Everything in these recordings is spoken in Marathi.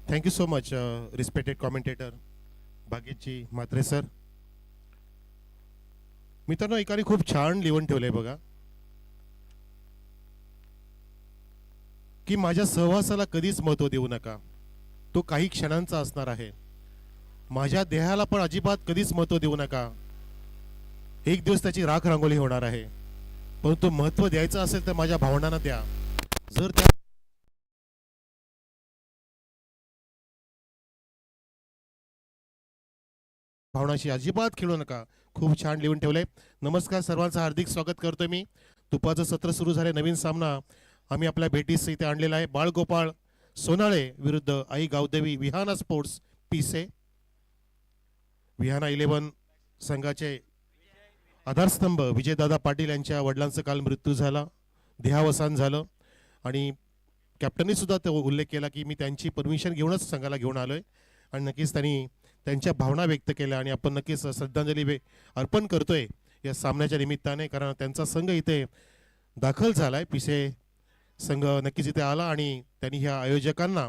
Thank you so much, respected commentator भाग्यजी म्हात्रे सर. मित्रांनो, एकाने खूप छान लिहून ठेवलंय बघा की माझ्या सहवासाला कधीच महत्त्व देऊ नका, तो काही क्षणांचा असणार आहे. माझ्या देहाला पण अजिबात कधीच महत्त्व देऊ नका, एक दिवस त्याची राख रांगोळी होणार आहे. परंतु महत्त्व द्यायचं असेल तर माझ्या भावनांना द्या. जर त्या भावनाशी अजिबात खेळू नका. खूप छान लिहून ठेवलंय. नमस्कार सर्वांचं हार्दिक स्वागत करतोय मी. तुपाचं सत्र सुरू झाले. नवीन सामना आम्ही आपल्या भेटीस इथे आणलेला आहे. बाळगोपाळ सोनाळे विरुद्ध आई गावदेवी विहाना स्पोर्ट्स पिसे. विहाना 11 संघाचे आधारस्तंभ विजयदादा पाटील यांच्या वडिलांचा काल मृत्यू झाला, देहावसान झालं. आणि कॅप्टननी सुद्धा तो उल्लेख केला की मी त्यांची परमिशन घेऊनच संघाला घेऊन आलोय. आणि नक्कीच त्यांनी त्यांच्या भावना व्यक्त केल्या आणि आपण नक्कीच श्रद्धांजली अर्पण करतोय या सामन्याच्या निमित्ताने, कारण त्यांचा संघ इथे दाखल झालाय. पिसे संघ नक्कीच इथे आला आणि त्यांनी ह्या आयोजकांना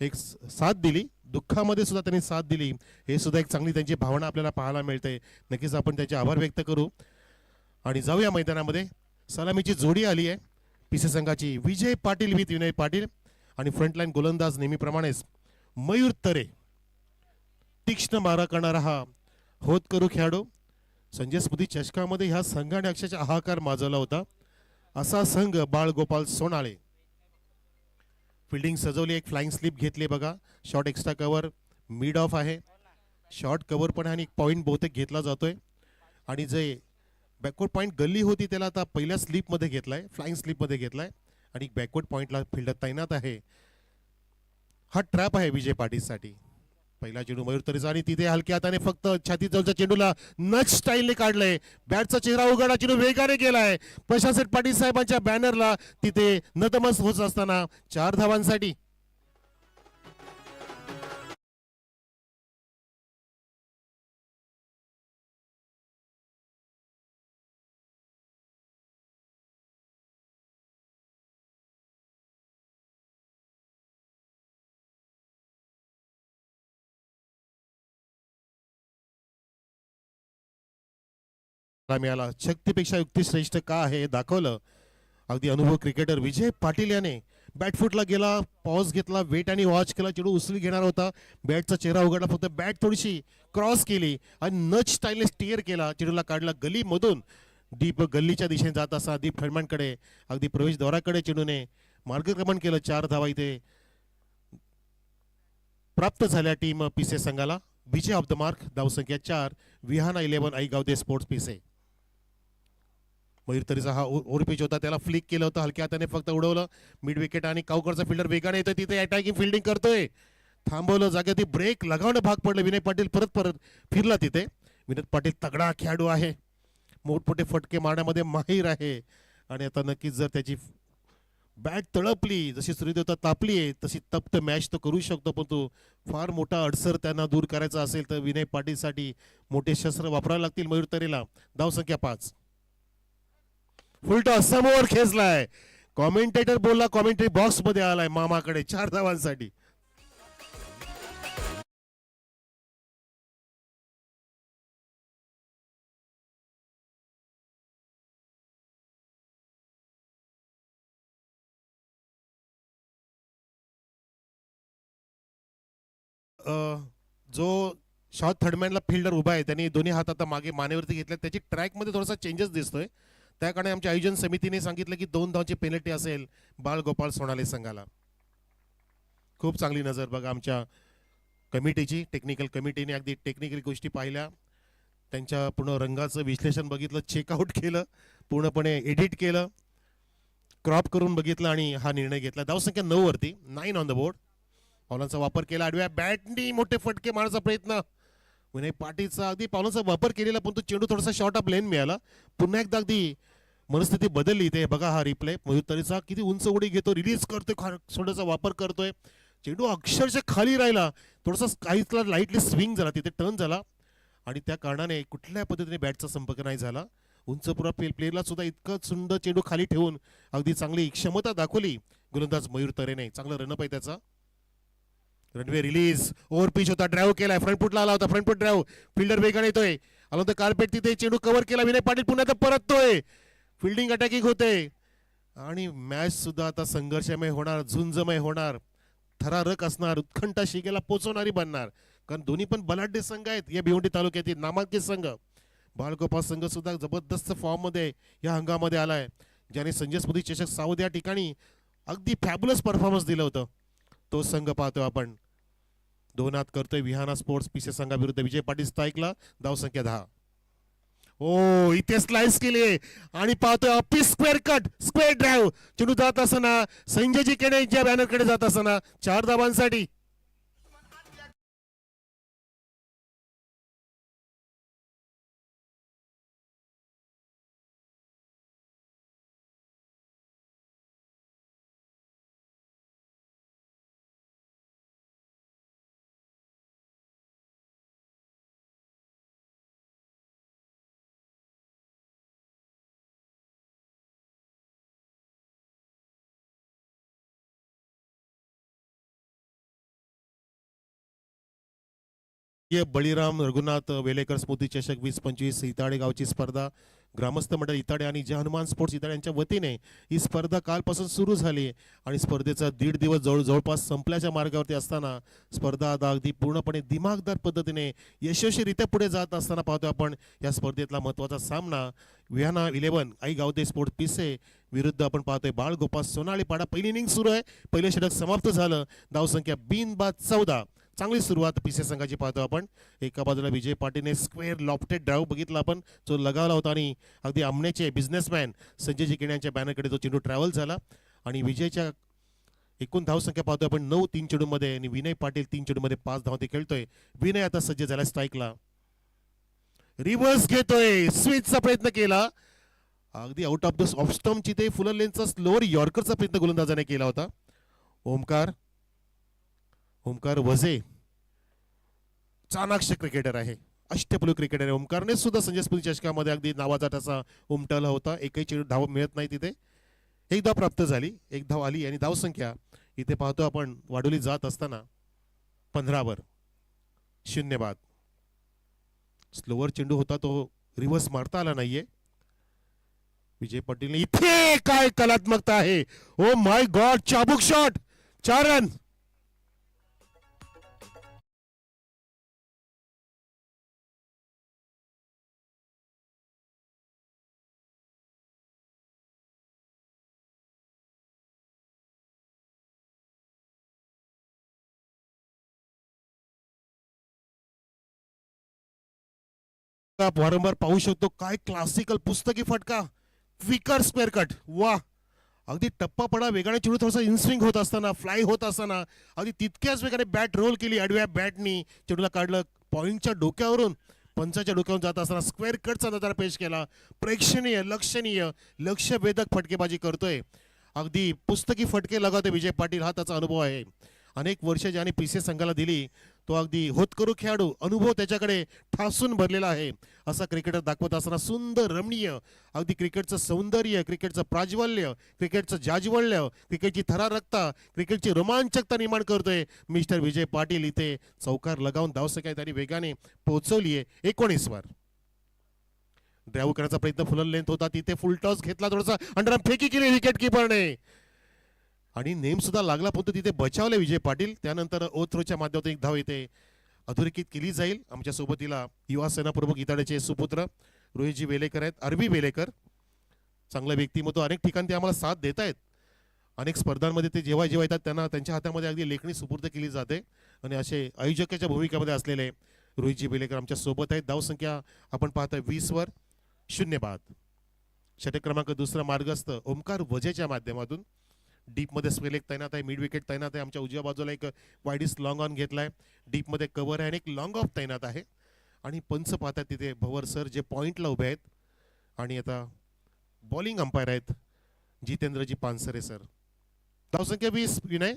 एक साथ दिली, दुःखामध्ये सुद्धा त्यांनी साथ दिली. हे सुद्धा एक चांगली त्यांची भावना आपल्याला पाहायला मिळते. नक्कीच आपण त्याचे आभार व्यक्त करू आणि जाऊया मैदानामध्ये. सलामीची जोडी आली आहे पिसे संघाची, विजय पाटील विथ विनय पाटील. आणि फ्रंटलाईन गोलंदाज नेहमीप्रमाणेच मयूर तरे, तीक्ष्ण मारा करणारा हा होतकरू खेळाडू. संजय स्मृती चषकामध्ये ह्या संघाने अक्षरशः हाहाकार माजवला होता. असा संघ बाळगोपाल सोनाळे. फिल्डिंग सजवली, एक फ्लाइंग स्लिप घेतली बघा. Short extra cover mid of आहे, शॉर्ट कव्हर पण आहे आणि एक पॉईंट बहुतेक घेतला जातोय. आणि जे बॅकवर्ड पॉईंट गल्ली होती त्याला आता पहिल्या स्लिपमध्ये घेतलाय, फ्लाइंग स्लिपमध्ये घेतलाय आणि बॅकवर्ड पॉईंटला फिल्डर तैनात आहे. हा ट्रॅप आहे विजय पाटीलसाठी. पहिला चेंडू मयूर तरेचा आणि तिथे हलक्या हाताने फक्त छाती जवळच्या चेंडूला नच स्टाईलने काढलंय. बॅटचा चेहरा उघडा, चेंडू वेगाने गेलाय. प्रशांत पाटील साहेबांच्या बॅनरला तिथे नतमस्त होत असताना 4 धावांसाठी. मिळाला. शक्तीपेक्षा युक्ती श्रेष्ठ का आहे हे दाखवलं अगदी अनुभव क्रिकेटर विजय पाटील याने. बॅटफुटला गेला, पॉज घेतला, वेट आणि वॉच केला. चेंडू उचली घेणार होता, बॅटचा चेहरा उघडला, फक्त बॅट थोडीशी क्रॉस केली आणि नच स्टाईलने स्टिअर केला. चेंडूला काढला गलीमधून, डीप गल्लीच्या दिशेने जात असा दीप खडमांकडे अगदी प्रवेशद्वाराकडे चेंडूने मार्गक्रमण केलं. 4 धावा इथे प्राप्त झाल्या टीम पिसे संघाला. विजय ऑफ द मार्क, धावसंख्या 4. विहाना 11 आई गावदे स्पोर्ट्स पिसे. मयूर तरीचा हा ओव्हर पिच होता, त्याला फ्लिक केलं होतं, हलक्या हाताने फक्त उडवलं. मिड विकेट आणि कावकरचा फिल्डर वेगाने येतोय, तिथे अटॅकिंग फिल्डिंग करतोय. थांबवलं, जागेवरती ब्रेक लगावणं भाग पडलं. विनय पाटील परत फिरला तिथे. विनय पाटील तगडा खेळाडू आहे, मोठमोठे फटके मारण्यामध्ये माहीर आहे. आणि आता नक्कीच जर त्याची बॅट तळपली, जशी सूर्यदेवता तापली आहे तशी तप्त मॅच तो करू शकतो. पण तो फार मोठा अडसर त्यांना दूर करायचा असेल तर विनय पाटीलसाठी मोठे शस्त्र वापरावे लागतील. मयूर तरेला धावसंख्या 5. फुलटॉस समोर खेचलाय. कॉमेंटेटर बोलला, कॉमेंटरी बॉक्स मध्ये आलाय मामाकडे 4 धावांसाठी. जो शॉर्ट थर्डमॅनला फिल्डर उभा आहे त्यांनी दोन्ही हात आता मागे मानेवरती घेतले. त्याची ट्रॅकमध्ये थोडासा चेंजेस दिसतोय. त्या कारणे आमच्या आयोजन समितीने सांगितलं की 2 धावांची पेनल्टी असेल बाळगोपाळ सोनाळे संघाला. खूप चांगली नजर बघा आमच्या कमिटीची, टेक्निकल कमिटीने अगदी टेक्निकल गोष्टी पाहिल्या, त्यांच्या पूर्ण रंगाचं विश्लेषण बघितलं, चेकआउट केलं, पूर्णपणे एडिट केलं, क्रॉप करून बघितलं आणि हा निर्णय घेतला. धावसंख्या 9 वरती, 9 ऑन द बोर्ड. पावलांचा वापर केला, आडव्या बॅटनी मोठे फटके मारण्याचा प्रयत्न विनय पाटीलचा. अगदी पावलांचा वापर केलेला पण तो चेंडू थोडासा शॉर्ट ऑफ लेन मिळाला. पुन्हा एकदा अगदी मनस्थिती बदलली. ते बघा हा रिप्ले. मयूर तरेचा किती उंच उडी घेतो, रिलीज करतोय, सोडाचा वापर करतोय. चेंडू अक्षरशः खाली राहिला, थोडासा काहीतला लाईटली स्विंग झाला, तिथे टर्न झाला आणि त्या कारणाने कुठल्या पद्धतीने बॅटचा संपर्क नाही झाला. उंचपुरा प्लेयरला सुद्धा इतकं सुंदर चेंडू खाली ठेवून अगदी चांगली क्षमता दाखवली गोलंदाज मयूर तरेने. चांगला रनअप आहे त्याचा. रनवे रिलीज, ओव्हर पिच होता, ड्राईव्ह केलाय, फ्रंट फुटला आला होता, फ्रंट फुट ड्राईव्ह, फिल्डर वेगाने येतोय, आला होता कार्पेट, तिथे चेंडू कव्हर केला, विनय पाटील पुन्हा परततोय, फिल्डिंग अटॅकिंग होते आणि मॅच सुद्धा आता संघर्षमय होणार, झुंजमय होणार, थरारक असणार, उत्कंठा शिगेला पोचवणारी बनणार, कारण दोन्ही पण बलाढ्य संघ आहेत या भिवंडी तालुक्यातील नामांकित संघ. बाळगोपाल संघ सुद्धा जबरदस्त फॉर्म मध्ये या हंगामध्ये आलाय, ज्याने संजय स्मृती चषक साऊद या ठिकाणी अगदी फॅब्युलस परफॉर्मन्स दिलं होतं. तो संघ पाहतोय आपण, दोन हात करतोय विहाना स्पोर्ट्स पीसे संघाविरुद्ध. विजय पाटील स्ट्राईकला, धावसंख्या 10. ओ इथे स्लाइस केली आणि पाहतोय office square cut, square drive, चेंडू जात असताना संजयजी केणे यांच्या बॅनरकडे जात असताना 4 धावांसाठी. बळीराम रघुनाथ वेलेकर स्मृती चषक 2025 इताडे गावची स्पर्धा ग्रामस्थ मंडळ इताडे आणि जय हनुमान स्पोर्ट्स इताडे यांच्या वतीने ही स्पर्धा कालपासून सुरू झाली आणि स्पर्धेचा 1.5 दिवस जवळपास संपल्याच्या मार्गावरती असताना स्पर्धा आता अगदी पूर्णपणे दिमागदार पद्धतीने यशस्वीरित्या पुढे जात असताना पाहतो आपण या स्पर्धेतला महत्त्वाचा सामना विहाना 11 आई गावदे स्पोर्ट्स पिसे विरुद्ध आपण पाहतोय बाळगोपाल सोनाळीपाडा. पहिली इनिंग सुरू आहे, पहिलं षटक समाप्त झालं, धावसंख्या बिनबाद 14. चांगली सुरुवात पीसे संघाची पाहतो आपण. एका बाजूला विजय पाटीलने स्क्वेअर लॉफ्टेड ड्राईव्ह बघितला आपण, जो लगावला होता आणि अगदी आमण्याचे बिझनेसमॅन संजयजी केणे यांच्या बॅनरकडे तो चेंडू ट्रॅव्हल झाला आणि विजयच्या एकूण धावसंख्या पाहतोय आपण 9 3 चेंडूमध्ये आणि विनय पाटील 3 चेंडूमध्ये 5 धावा ते खेळतोय. विनय आता सज्ज झाला स्ट्राईकला, रिव्हर्स घेतोय, स्विचचा प्रयत्न केला, अगदी आउट ऑफ द ऑफ स्टंपची ते फुलर लेनचा स्लोअर यॉर्करचा प्रयत्न गोलंदाजाने केला होता. ओमकार वझे चाणाक्ष क्रिकेटर आहे, अष्टपैलू क्रिकेटर आहे. ओमकारने सुद्धा संजय स्मृती चषकामध्ये अगदी नावाचा तसा उमटवला होता. एकही चेंडू धाव मिळत नाही तिथे, एक धाव प्राप्त झाली, एक धाव आली आणि धावसंख्या इथे पाहतो आपण वाढवली जात असताना 15 0 बाद. स्लोअर चेंडू होता, तो रिव्हर्स मारता आला नाहीये. विजय पाटीलने इथे काय कलात्मकता आहे, ओ माय गॉड, चाबुक शॉट, 4 रन. वारंवार पाहू शकतो, काय क्लासिकल पुस्तकी फटका, क्विकर स्क्वेअर कट, वा. अगदी टप्पापडा वेगाने चेंडू थोडासा इनस्विंग होत असताना, फ्लाय होत असताना अगदी तितक्याच वेगाने बॅट रोल केली, आडव्या बॅटनी चेंडूला काढलं, पॉइंटच्या डोक्यावरून पंचाच्या डोक्यावरून जात असताना स्क्वेअर कटचा नजारा पेश केला. प्रेक्षणीय, लक्षणीय, लक्षवेधक फटकेबाजी करतोय, अगदी पुस्तकी फटके लगावतोय विजय पाटील. हा त्याचा अनुभव आहे, अनेक वर्ष ज्याने पीसीए संघाला दिली, तो अगदी होतकरू खेळाडू, अनुभव त्याच्याकडे ठासून भरलेला आहे. असा क्रिकेटर दाखवत असताना सुंदर, रमणीय, अगदी क्रिकेटचं सौंदर्य, क्रिकेटचं प्राज्वल्य, क्रिकेटचं जाज्वल्य, क्रिकेटची थरारकता, क्रिकेटची रोमांचकता निर्माण करतोय मिस्टर विजय पाटील. इथे चौकार लगावून धावसंख्या त्यांनी वेगाने पोहोचवली आहे 19 वर. ड्राईव्ह करण्याचा प्रयत्न फुलर लेंथ होता, तिथे फुल टॉस घेतला, थोडासा अंडरआर्म फेकी केली विकेट किपरने आणि नेम सुद्धा लागला, पण तिथे बचावले विजय पाटील. त्यानंतर ओथ्रोच्या माध्यमातून एक धाव येते अधोरेखित केली जाईल. आमच्या सोबतीला युवा सेना प्रमुख इताड्याचे सुपुत्र रोहितजी वेलेकर आहेत, अरबी वेलेकर, चांगलं व्यक्तिमत्व, अनेक ठिकाणी ते आम्हाला साथ देत आहेत. अनेक स्पर्धांमध्ये ते जेव्हा जेव्हा येतात त्यांना त्यांच्या हातामध्ये अगदी लेखणी सुपूर्द केली जाते आणि असे आयोजकाच्या भूमिकेमध्ये असलेले रोहितजी वेलेकर आमच्या सोबत आहेत. धावसंख्या आपण पाहतोय 20 वर 0 बाद. षटक क्रमांक 2 मार्गस्थ ओमकार वजेच्या माध्यमातून. डीप मध्ये स्पेल एक तैनात आहे, मिड विकेट तैनात आहे, आमच्या उजव्या बाजूला एक वाईडिस लॉंग ऑन घेतलाय, डीप मध्ये कव्हर आहे आणि एक लॉंग ऑफ तैनात आहे. आणि पंच पाहतात तिथे भवर सर जे पॉइंटला उभे आहेत आणि आता बॉलिंग अंपायर आहेत जितेंद्रजी पानसरे सर. धावसंख्या 20 विनय.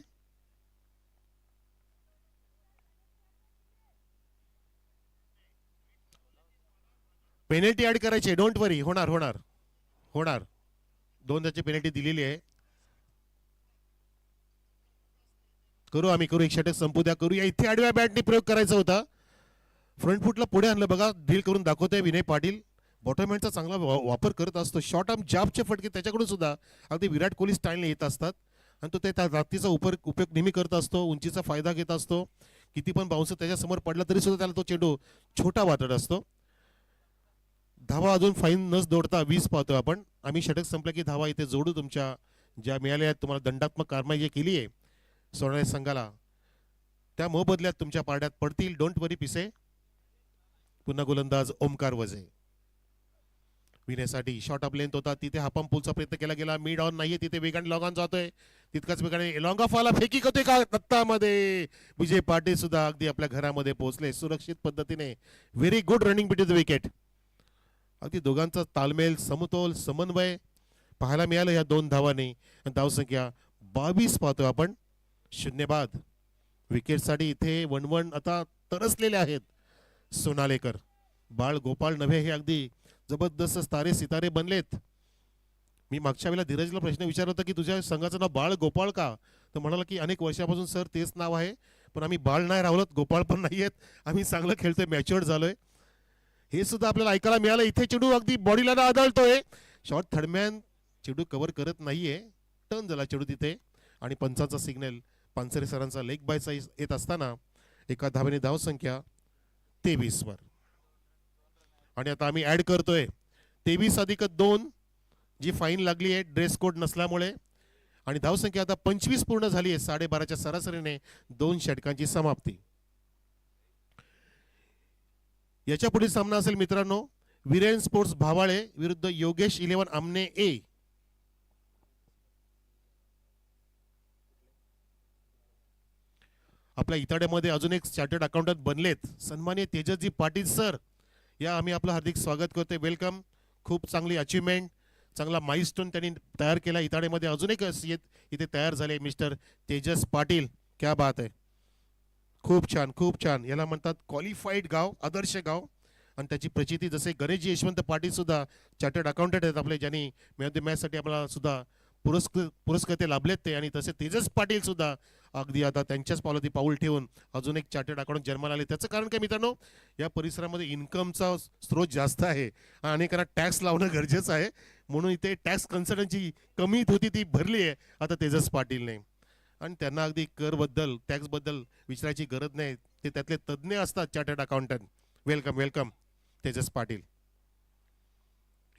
पेनल्टी ऍड करायची, डोंट वरी, होणार होणार होणार. 2 त्याची पेनल्टी दिलेली आहे. आम्ही करू, एक षटक संपू द्या, करूया. इथे आडव्या बॅटने प्रयोग करायचा होता, फ्रंट फुटला पुढे आणलं बघा, डील करून दाखवतोय विनय पाटील. बॉटम हँडचा चांगला वापर करत असतो, शॉर्ट आर्म जाबचे फटके त्याच्याकडून सुद्धा अगदी विराट कोहली स्टाईलने येत असतात आणि तो त्या रात्रीचा उपयोग नेहमी करत असतो, उंचीचा फायदा घेत असतो. किती पण बाउन्सर त्याच्यासमोर पडला तरी सुद्धा त्याला तो चेंडू छोटा वाटत असतो. धावा अजून फाईन नस जोडता 20 पाहतोय आपण. आम्ही षटक संपलं की धावा इथे जोडू, तुमच्या ज्या मिळाल्या आहेत तुम्हाला दंडात्मक कारवाई जे केली आहे सोडणाऱ्या संघाला त्या मोबदल्यात तुमच्या पारड्यात पडतील. डोंट वरी पिसे. पुन्हा गोलंदाज ओमकार वजे विनेसाठी शॉर्ट ऑफ लेंथ होता, तिथे हापम पुलचा प्रयत्न केला गेला, मिड ऑन नाहीये, तिथे वेगाने लॉग ऑन जातोय, तितकाच वेगाने लॉंग ऑफ आला, फेकी होते का दत्तामध्ये. विजय पाटील सुद्धा अगदी आपल्या घरामध्ये पोहोचले सुरक्षित पद्धतीने. Very good running between the wicket. अगदी दोघांचा तालमेल, समतोल, समन्वय पाहायला मिळालं या दोन धावांनी. धावसंख्या 22 पाहतोय आपण. 0 बाद. विकेटसाठी इथे 1-1 आता तरसलेले आहेत सोनालेकर. बाळ गोपाळ नव्हे, हे अगदी जबरदस्त तारे सितारे बनलेत. मी मागच्या वेळेला धीरजला प्रश्न विचारला होता की तुझ्या संघाचं नाव बाळ गोपाळ का, तर म्हणाला की अनेक वर्षापासून सर तेच नाव आहे, पण आम्ही बाळ नाही राहिलोत, गोपाळ पण नाही आहेत, आम्ही चांगलं खेळतोय, मॅच्युअर्ड झालोय. हे सुद्धा आपल्याला ऐकायला मिळालं. इथे चेंडू अगदी बॉडीला ना आदळतोय, शॉर्ट थर्डमॅन चेंडू कव्हर करत नाहीये, टर्न झाला चेंडू तिथे आणि पंचांचा सिग्नल. पानसरे सरांचा लेग बायचा येत असताना एका धावेने धावसंख्या 23 वर. आणि आता आम्ही ऍड करतोय 23+2 जी फाईन लागली आहे ड्रेस कोड नसल्यामुळे. आणि धावसंख्या आता 25 पूर्ण झाली आहे. 12:30च्या सरासरीने 2 षटकांची समाप्ती. याच्या पुढील सामना असेल मित्रांनो, विरेन स्पोर्ट्स भावाळे विरुद्ध योगेश 11 आमने ए. आपल्या इताड्यामध्ये अजून एक चार्टर्ड अकाउंटंट बनलेत, सन्माननीय तेजसजी पाटील सर. या आम्ही आपलं हार्दिक स्वागत करतोय, वेलकम. खूप चांगली अचिव्हमेंट, चांगला माइलस्टोन त्यांनी तयार केला. इताड्यामध्ये अजून एक इथे तयार झाले मिस्टर तेजस पाटील. क्या बात आहे, खूप छान खूप छान. याला म्हणतात क्वालिफाईड गाव, आदर्श गाव. आणि त्याची प्रचिती जसे गणेशजी यशवंत पाटील सुद्धा चार्टर्ड अकाउंटंट आहेत आपले, ज्यांनी मॅचसाठी आम्हाला सुद्धा पुरस्कृते लाभलेत ते. आणि तसे तेजस पाटील सुद्धा अगदी आता त्यांच्याच पावलावरती पाऊल ठेवून अजून एक चार्टर्ड अकाउंटंट जन्माला आले. त्याचं कारण काय मित्रांनो, या परिसरामध्ये इन्कमचा स्रोत जास्त आहे, अनेकांना टॅक्स लावणं गरजेचं आहे, म्हणून इथे टॅक्स कन्सल्टंटची कमी होती ती भरली आहे आता तेजस पाटीलने. आणि त्यांना अगदी करबद्दल टॅक्सबद्दल विचारायची गरज नाही, ते त्यातले तज्ज्ञ असतात chartered accountant. Welcome welcome Tejas Patil.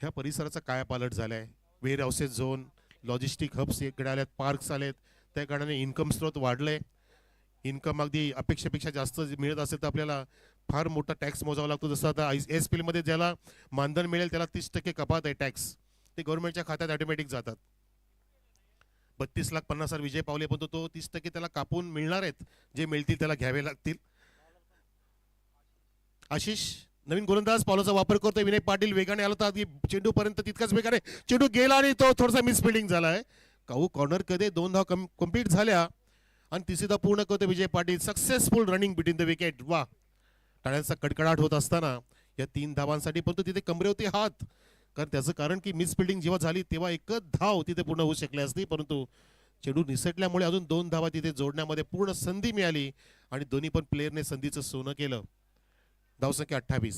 ह्या परिसराचा कायापालट झालाय. Warehouses zone, logistic hubs इकडे आल्यात, पार्क्स आलेत, त्या कारणाने इन्कम स्रोत वाढले. इन्कम अगदी अपेक्षेपेक्षा जास्त मिळत असेल तर आपल्याला फार मोठा टॅक्स मोजावा लागतो. जसं आता एस मध्ये ज्याला मानधन मिळेल त्याला 30% कपात आहे टॅक्स, ते गव्हर्नमेंटच्या खात्यात ऑटोमॅटिक जातात. 32,50,000 विजय पावले, पण तो 30% त्याला कापून मिळणार आहेत, जे मिळतील त्याला घ्यावे लागतील. आशिष नवीन गोलंदाज पावलाचा वापर करतोय. विनय पाटील वेगाने आला होता चेंडू पर्यंत, तितकाच वेगाने चेंडू गेला आणि तो थोडासा मिसफिल्डिंग झालाय. काऊ कॉर्नर कधी 2 धावा कंप्लीट झाल्या आणि तिसरी धाव पूर्ण करतोय Vijay Patil. Successful running between the wicket. वा, टाळ्यांचा कडकडाट होत असताना या 3 धावांसाठी, पण तो तिथे कमरेवरती हात, कारण त्याचं कारण की मिसफिल्डिंग जेव्हा झाली तेव्हा एकच धाव तिथे पूर्ण होऊ शकली असती, परंतु चेंडू निसटल्यामुळे अजून 2 धावा तिथे जोडण्यामध्ये पूर्ण संधी मिळाली आणि दोन्ही पण प्लेयरने संधीचं सोनं केलं. धावसंख्या 28.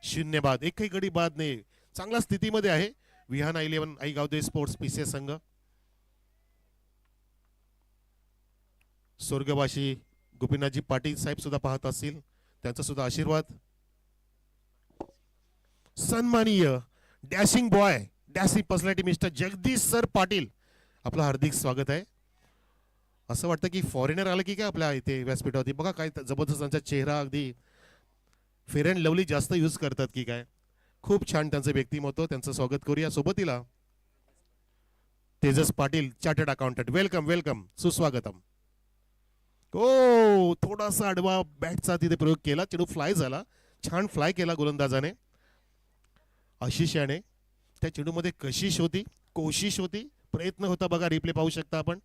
0 बाद, एकही गडी बाद नाही. चांगल्या स्थितीमध्ये आहे विहाना 11 आई गावदे स्पोर्ट्स पीसीएस संघ. स्वर्गवासी गोपीनाथजी पाटील साहेब सुद्धा पाहत असतील, त्यांचा सुद्धा आशीर्वाद. सन्माननीय dashing boy, dashing personality mister Jagdish sir Patil, आपलं हार्दिक स्वागत आहे. असं वाटतं की फॉरेनर आलं की काय आपल्या इथे व्यासपीठावरती. बघा काय जबरदस्त त्यांचा चेहरा, अगदी फेअर अँड लवली जास्त यूज करतात की काय. खूप छान त्यांचं व्यक्तिमत्व, त्यांचं स्वागत करूया. सोबतीला Tejas Patil chartered accountant. Welcome welcome, सुस्वागतम. हो, थोडासा आडवा बॅटचा तिथे प्रयोग केला, चेंडू फ्लाय झाला, छान फ्लाय केला गोलंदाजाने. आशिष याने त्या चेंडूमध्ये कशिश होती, कोशिश होती, प्रयत्न होता. बघा रिप्ले पाहू शकता आपण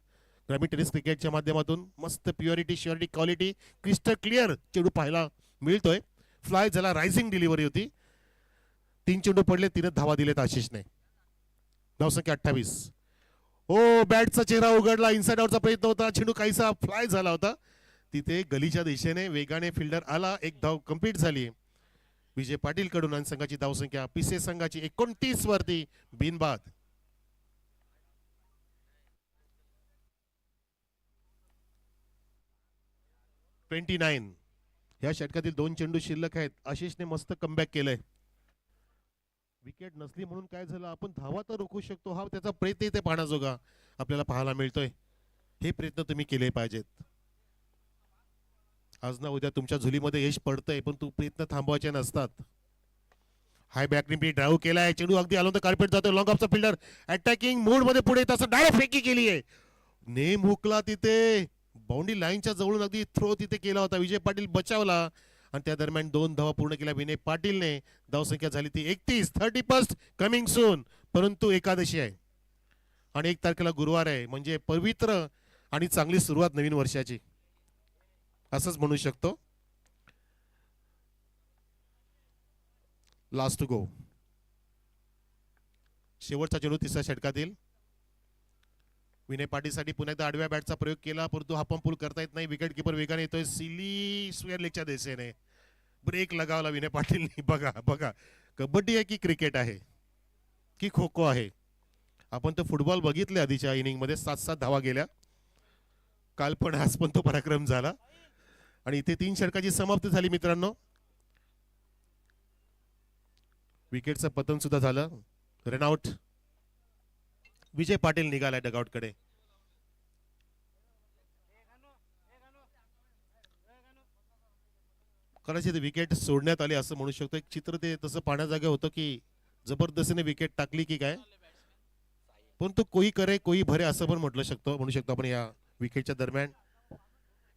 ग्रामीण टेनिस क्रिकेटच्या माध्यमातून. मस्त प्युरिटी, श्युरिटी, क्वालिटी, क्रिस्टल क्लिअर चेंडू पाहायला मिळतोय. फ्लाय झाला, रायझिंग डिलिव्हरी होती. 3 चेंडू पडले, 3 धावा दिलेत आशिषने. धावसंख्या 28. हो, बॅटचा चेहरा उघडला, इनसाइड आउटचा प्रयत्न होता, चेंडू काहीसा फ्लाय झाला होता तिथे गलीच्या दिशेने. वेगाने फिल्डर आला, एक धाव कंप्लीट झाली विजय पाटील कडून आणि संघाची धावसंख्या पिसे संघाची 29 वरती बिनबाद. $29. या षटकातील 2 चेंडू शिल्लक आहेत. आशिषने मस्त कमबॅक केलंय. विकेट नसली म्हणून काय झालं, आपण धावा तर रोखू शकतो, हा त्याचा प्रयत्न इथे पाहण्याजोगा आपल्याला पाहायला मिळतोय. हे प्रयत्न तुम्ही केले पाहिजेत. आज ना उद्या तुमच्या झुलीमध्ये यश पडतंय, पण तू प्रयत्न थांबवायचे नसतात. हाय बॅकने ड्राईव्ह केलाय, चेंडू अगदी आलो तर कार्पेट जातोय. लॉंग ऑफचा फिल्डर अटॅकिंग मूड मध्ये पुढे तसं डायरेक्ट फेकी केली आहे. नेम हुकला तिथे, बाउंड्री लाईनच्या जवळून अगदी थ्रो तिथे केला होता. विजय पाटील बचावला आणि त्या दरम्यान 2 धावा पूर्ण केल्या विनय पाटीलने. धावसंख्या झाली ती 31. 31 कमिंग सून. परंतु एकादशी आहे आणि 1 तारखेला गुरुवार आहे, म्हणजे पवित्र आणि चांगली सुरुवात नवीन वर्षाची असंच म्हणू शकतो. Last to go. शेवटचा चेंडू तिसऱ्या षटकातील. विनय पाटीलसाठी पुन्हा एकदा आडव्या बॅटचा प्रयोग केला, परंतु हा पंप पूल करता येत नाही. विकेट किपर वेगाने येतोय सिली स्क्वेअर लेगच्या दिशेने. ब्रेक लगावला विनय पाटीलने. बघा बघा, कबड्डी आहे की क्रिकेट आहे की खो खो आहे. आपण तर फुटबॉल बघितले आधीच्या इनिंग मध्ये, 7-7 धावा गेल्या काल, पण आज पण तो पराक्रम झाला आणि इथे 3 षटकाची समाप्ती झाली मित्रांनो. विकेटचं पतन सुद्धा झालं. रनआउट. विजय पाटील निघालाय डगआउट कडे. कदाचित विकेट सोडण्यात आले असं म्हणू शकतो. एक चित्र ते तसं पाहण्याजागे होतं की जबरदस्तीने विकेट टाकली की काय, पण तो कोई करे कोई भरे असं पण म्हणू शकतो आपण. या विकेटच्या दरम्यान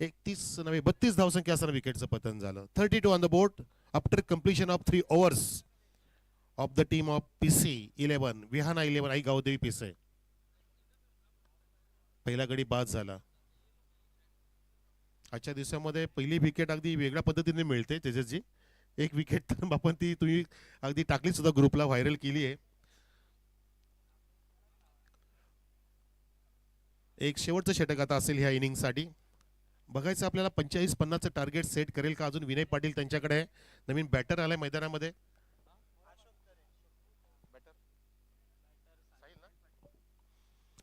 32 धावसंख्या असताना विकेटचं पतन झालं. 32 on the board after completion of 3 overs of the team of PC 11 विहाना 11 आई गावदेवी पिसे. पहिला गडी बाद झाला. आजच्या दिवसामध्ये पहिली विकेट अगदी वेगळ्या पद्धतीने मिळते तेजसजी. एक विकेट तर आपण ती तुम्ही अगदी टाकली सुद्धा, ग्रुपला व्हायरल केली आहे. एक शेवटचं षटक आता असेल ह्या इनिंग साठी. बघायचं आपल्याला 45-50 टार्गेट सेट करेल का अजून विनय पाटील. त्यांच्याकडे नवीन बॅटर आलाय मैदानामध्ये.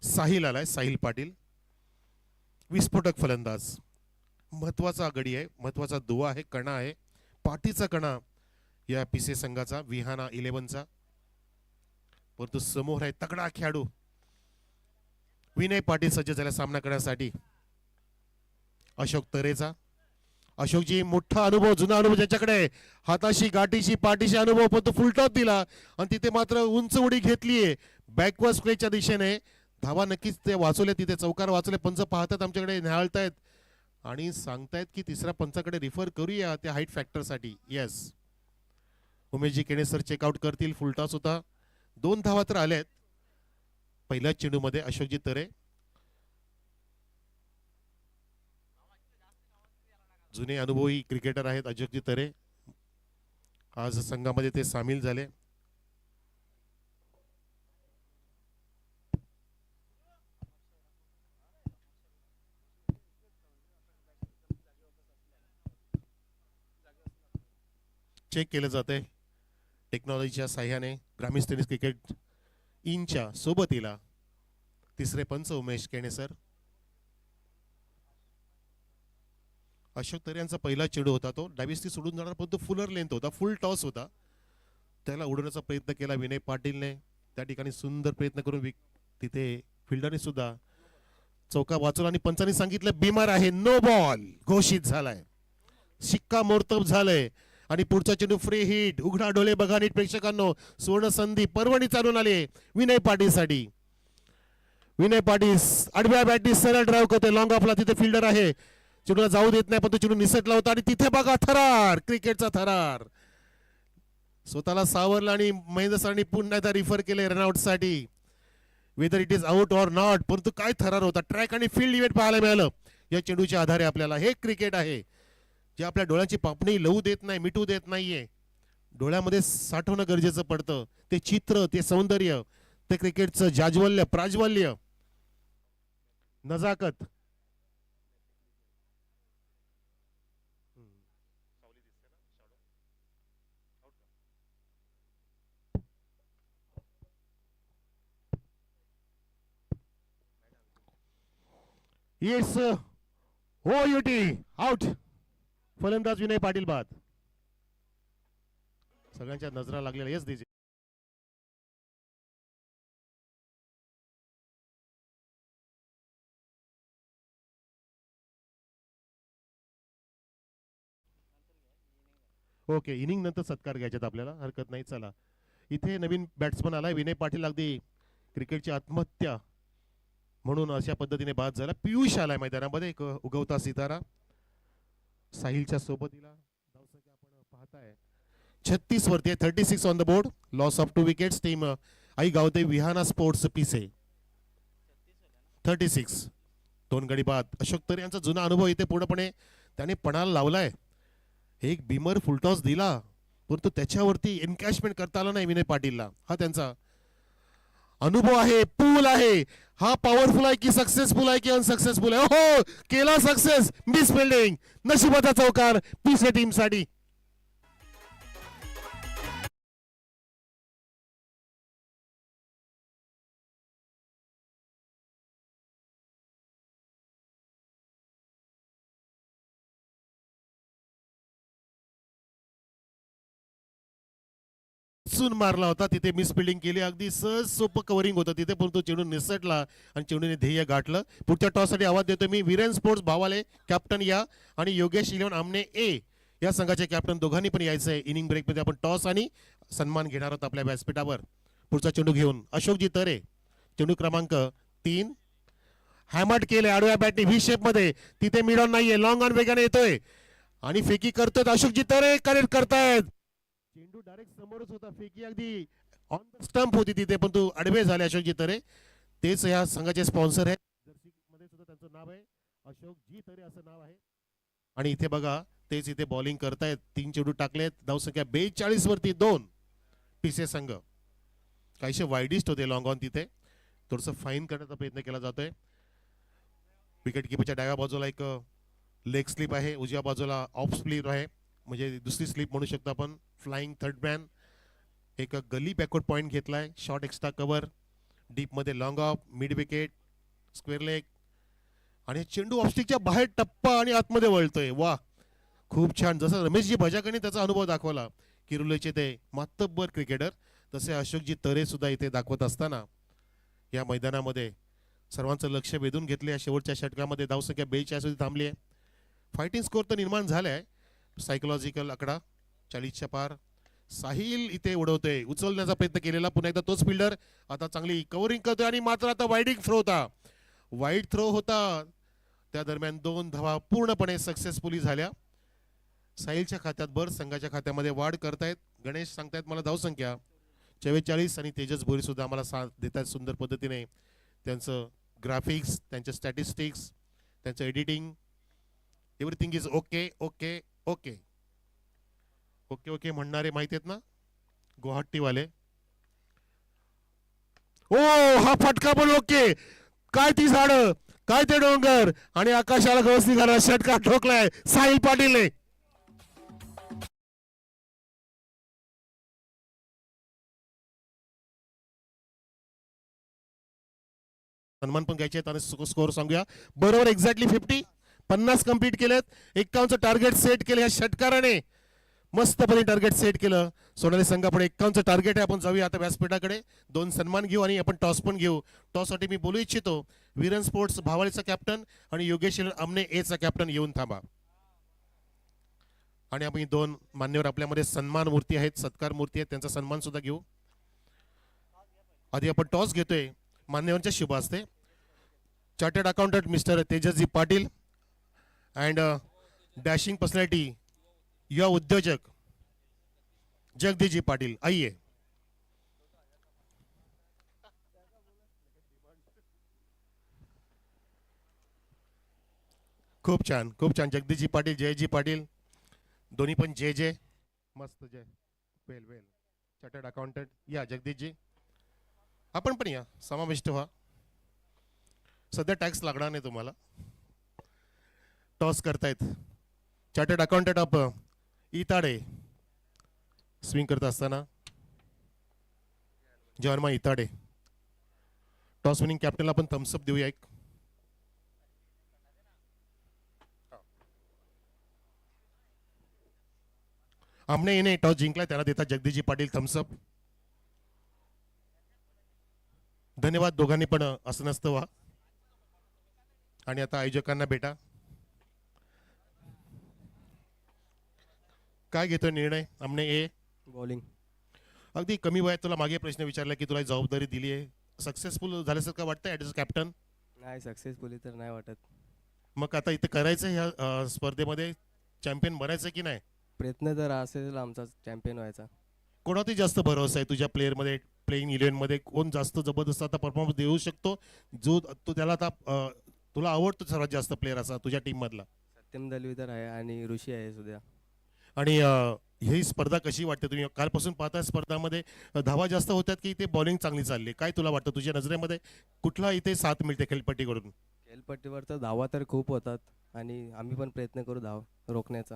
साहिल आलाय, साहिल पाटील विस्फोटक फलंदाज. महत्वाचा गडी आहे, महत्वाचा दुवा आहे, कणा आहे, पाठीचा कणा या पीसे संघाचा विहाना 11चा. परंतु समोर आहे तगडा खेळाडू विनय पाटील सज्ज झाला सामना करण्यासाठी. अशोक तरेचा. अशोकजी मोठा अनुभव, जुना अनुभव ज्याच्याकडे, हाताशी गाठीशी पाठीशी अनुभव, पण तो फुलटॉप दिला आणि तिथे मात्र उंच उडी घेतलीये बॅकवर्ड स्क्वेअरच्या दिशेने. धावा नक्कीच ते वाचवले, तिथे चौकार वाचवले. पंच पाहतात आमच्याकडे, न्याहाळतायत आणि सांगतायत की तिसऱ्या पंचाकडे रिफर करूया त्या हाईट फॅक्टर साठी. Yes, Umeshji Kene sir checkout करतील. फुलटॉस होता. 2 धावा तर आल्यात पहिल्या चेंडू मध्ये. अशोकजी तरे जुने अनुभवी क्रिकेटर आहेत. अशोकजी तरे आज संघामध्ये ते सामील झाले. चेक केलं जाते टेक्नॉलॉजीच्या साह्याने. ग्रामीण टेनिस क्रिकेट इंच्या सोबतीला तिसरे पंच उमेश केणे सर. अशोक तरे यांचा पहिला चेंडू होता, तो डावीस्ती सोडून जाणार, पण तो फुलर लेंथ होता, फुल टॉस होता. त्याला उडवण्याचा प्रयत्न केला विनय पाटीलने. त्या ठिकाणी सुंदर प्रयत्न करून तिथे फिल्डरने सुद्धा चौका वाचवला आणि पंचांनी सांगितलं बीमार आहे, नो बॉल घोषित झालाय. शिक्का मोर्तब झालंय आणि पुढचा चेंडू फ्री हिट. उघडा डोळे बघा नीट प्रेक्षकांनो, सुवर्ण संधी पर्वणी चालून आली विनय पाटील साठी. विनय पाटील आडव्या बॅटनी सरळ ड्राईव्ह करतोय. लॉंग ऑफला तिथे फिल्डर आहे, चेंडूला जाऊ देत नाही, पण तो चेंडू निसटला होता आणि तिथे बघा थरार, क्रिकेटचा थरार. स्वतःला सावरला आणि महेंद्र सरांनी पुन्हा एकदा रिफर केले रनआउट साठी. Whether it is out or not, परंतु काय थरार होता. ट्रॅक आणि फील्ड इव्हेंट पाहायला मिळालं या चेंडूच्या आधारे आपल्याला. हे क्रिकेट आहे जे आपल्या डोळ्याची पापणी लवू देत नाही, मिटू देत नाहीये. डोळ्यामध्ये साठवणं गरजेचं पडतं ते चित्र, ते सौंदर्य, ते क्रिकेटचं जाज्वल्य प्राज्वल्य. नजाकत इट्स ओ युटी आउट. फलंदाज विनय पाटील बाद. सगळ्यांच्या नजरा लागलेल्या येस दीजिए. ओके, इनिंग नंतर सत्कार घ्यायच्यात आपल्याला, हरकत नाही. चला, इथे नवीन बॅट्समन आलाय विनय पाटील. अगदी क्रिकेटची आत्महत्या म्हणून अशा पद्धतीने बाद झाला. पियुष आलाय मैदानामध्ये, एक उगवता सितारा. साहिलच्या सोबतीला धावसंख्या आपण पाहताय 36 वरती आहे. 36 on the board. Loss of 2 wickets. Team आई गावते विहाना स्पोर्ट्स पिसे. 36 2 गडी बाद. अशोक तरे यांचा जुना अनुभव इथे पूर्णपणे त्याने पणाला लावलाय. एक बीमर फुलटॉस दिला, परंतु त्याच्यावरती एनकॅशमेंट करता आलं नाही विनय पाटीलला. हा त्यांचा अनुभव आहे, पूल आहे. हा पॉवरफुल आहे की सक्सेसफुल आहे की अनसक्सेसफुल आहे? हो, केला सक्सेस. मिस फिल्डिंग, नशिबाचा चौकार पिसे टीम साठी. मारला होता तिथे, मिस फिल्डिंग केली. अगदी सहज सोपं कव्हरिंग होतं तिथे, परंतु चेंडू निसटला आणि चेंडूने ध्येय गाठलं. पुढच्या टॉस साठी आवाज देतो मी. वीरेन स्पोर्ट्स भावाले कॅप्टन या आणि योगेश 11 आमने ए या संघाचे कॅप्टन दोघांनी पण यायचं आहे. इनिंग ब्रेक मध्ये आपण टॉस आणि सन्मान घेणार आहोत आपल्या व्यासपीठावर. पुढचा चेंडू घेऊन अशोकजी तरे. चेंडू क्रमांक 3 हॅमट केले आडव्या बॅटने व्ही शेप मध्ये. तिथे मिड ऑन नाहीये, लॉंग ऑन वेगाने येतोय आणि फेकी करतोय अशोकजी तरे. कनेक्ट करतायत. चेंडू डायरेक्ट समोरच होता, फेकी अगदी ऑन द स्टंप होती तिथे, पण तू आडवे झाले अशोकजी तरे. तेच या संघाचे स्पॉन्सर आहेत. जर्सी मध्ये सुद्धा त्यांचं नाव आहे, अशोकजी तरे असं नाव आहे. आणि इथे बघा, तेच इथे बॉलिंग करतायत. 3 चेंडू टाकलेत. धावसंख्या 42 वरती 2 पिसे संघ. काहीशे वाईडिस्ट होते लॉंग ऑन तिथे, थोडंसं फाईन करण्याचा प्रयत्न केला जातोय. विकेट किपरच्या डाव्या बाजूला एक लेग स्लिप आहे, उजव्या बाजूला ऑफ स्लिप आहे, म्हणजे दुसरी स्लिप म्हणू शकतो आपण. Flying third man. एक गली बॅकवर्ड पॉईंट घेतलाय. शॉर्ट एक्स्ट्रा कव्हर, डीप मध्ये long of, mid wicket, square leg. आणि चेंडू ऑफस्टिकच्या बाहेर टप्पा आणि आतमध्ये वळतोय. वा, खूप छान. जसं रमेशजी भजाकरने त्याचा अनुभव दाखवला, किरुलेचे ते मातब्बर क्रिकेटर, तसे अशोकजी तरे सुद्धा इथे दाखवत असताना या मैदानामध्ये सर्वांचं लक्ष वेधून घेतले. या शेवटच्या षटकामध्ये धावसंख्या 42 मध्ये थांबली आहे. फायटिंग स्कोर तर निर्माण झालाय. सायकोलॉजिकल आकडा 40च्या पार. साहिल इथे उडवतोय, उचलण्याचा प्रयत्न केलेला पुन्हा एकदा तोच फिल्डर. आता चांगली कव्हरिंग करतोय आणि मात्र आता वाईडिंग थ्रो होता, वाईड थ्रो होता. त्या दरम्यान 2 धावा पूर्णपणे सक्सेसफुली झाल्या. साहिलच्या खात्यात भर, संघाच्या खात्यामध्ये वाढ करतायत. गणेश सांगतायत मला धावसंख्या 44 आणि तेजस भोरी सुद्धा आम्हाला साथ देतात सुंदर पद्धतीने. त्यांचं ग्राफिक्स, त्यांचे स्टॅटिस्टिक्स, त्यांचं editing, everything is okay okay okay okay okay म्हणणारे माहिती आहेत ना गुवाहाटीवाले. ओ, हा फटका पण ओके. काय ती झाडं, काय ते डोंगर आणि आकाशाला गवसणी घाला. षटकार ठोकलाय साहिल पाटीलने. सन्मान पण घ्यायचे आहेत आणि स्कोर सांगूया. बरोबर एक्झॅक्टली 50 कंप्लीट केलेत. 51चं टार्गेट सेट केलं या षटकाराने. मस्तपणे टार्गेट सेट केलं. सोनाली संघापुढे 51चं टार्गेट आहे. आपण जाऊया आता व्यासपीठाकडे. 2 सन्मान घेऊ आणि आपण टॉस पण घेऊ. टॉस साठी मी बोलू इच्छितो वीरन स्पोर्ट्स भावाळीचा कॅप्टन आणि योगेश आमने एचा कॅप्टन येऊन थांबा. आणि आम्ही 2 मान्यवर आपल्यामध्ये सन्मान मूर्ती आहेत, सत्कार मूर्ती आहेत, त्यांचा सन्मान सुद्धा घेऊ. आधी आपण टॉस घेतोय. मान्यवरांच्या शुभ असते. चार्टर्ड अकाउंटंट मिस्टर तेजसजी पाटील अँड डॅशिंग पर्सनॅलिटी युवा उद्योजक जगदीशजी पाटील, आइए. खूप छान, खूप छान. जगदीशजी पाटील, जयजी पाटील, दोन्ही पण जय जय. मस्त जय. वेल वेल. चार्टर्ड अकाउंटंट या जगदीशजी. आपण पण या, समाविष्ट व्हा. सध्या टॅक्स लागणार नाही तुम्हाला. टॉस करतायत चार्टर्ड अकाउंटंट ऑफ इताडे. स्विंग करत असताना जॉर्मा इताडे. टॉस विनिंग कॅप्टनला आपण थम्सअप देऊया एक. आमने येणे टॉस जिंकलाय, त्याला देतात जगदीशजी पाटील थम्सअप. धन्यवाद दोघांनी पण असं नसतं वा. आणि आता आयोजकांना भेटा. काय घेतोय निर्णय आमने? ए बॉलिंग. अगदी कमी वयात तुला मागे प्रश्न विचारला की तुला जबाबदारी दिली आहे, सक्सेसफुल झाल्यासारखं वाटतं ॲज अ कॅप्टन? नाही सक्सेसफुली तर नाही वाटत. मग आता इथे करायचं ह्या स्पर्धेमध्ये चॅम्पियन बनायचं की नाही? प्रयत्न तर असेल आमचा चॅम्पियन व्हायचा. कोणावरती जास्त भरोसा आहे तुझ्या प्लेअरमध्ये, प्लेइंग इलेव्हनमध्ये कोण जास्त जबरदस्त आता परफॉर्मन्स देऊ शकतो, जो तू त्याला आता तुला आवडतो सर्वात जास्त प्लेअर असा तुझ्या टीममधला? सत्यम दलवीतर आहे आणि ऋषी आहे सुद्धा. आणि ही स्पर्धा कशी वाटते? तुम्ही कालपासून पाहताय स्पर्धामध्ये धावा जास्त होत्यात की इथे बॉलिंग चांगली चालली, काय तुला वाटतं तुझ्या नजरेमध्ये कुठला इथे साथ मिळते खेळपट्टीकडून? खेळपट्टीवर तर धावा तर खूप होतात आणि आम्ही पण प्रयत्न करू धाव रोखण्याचा.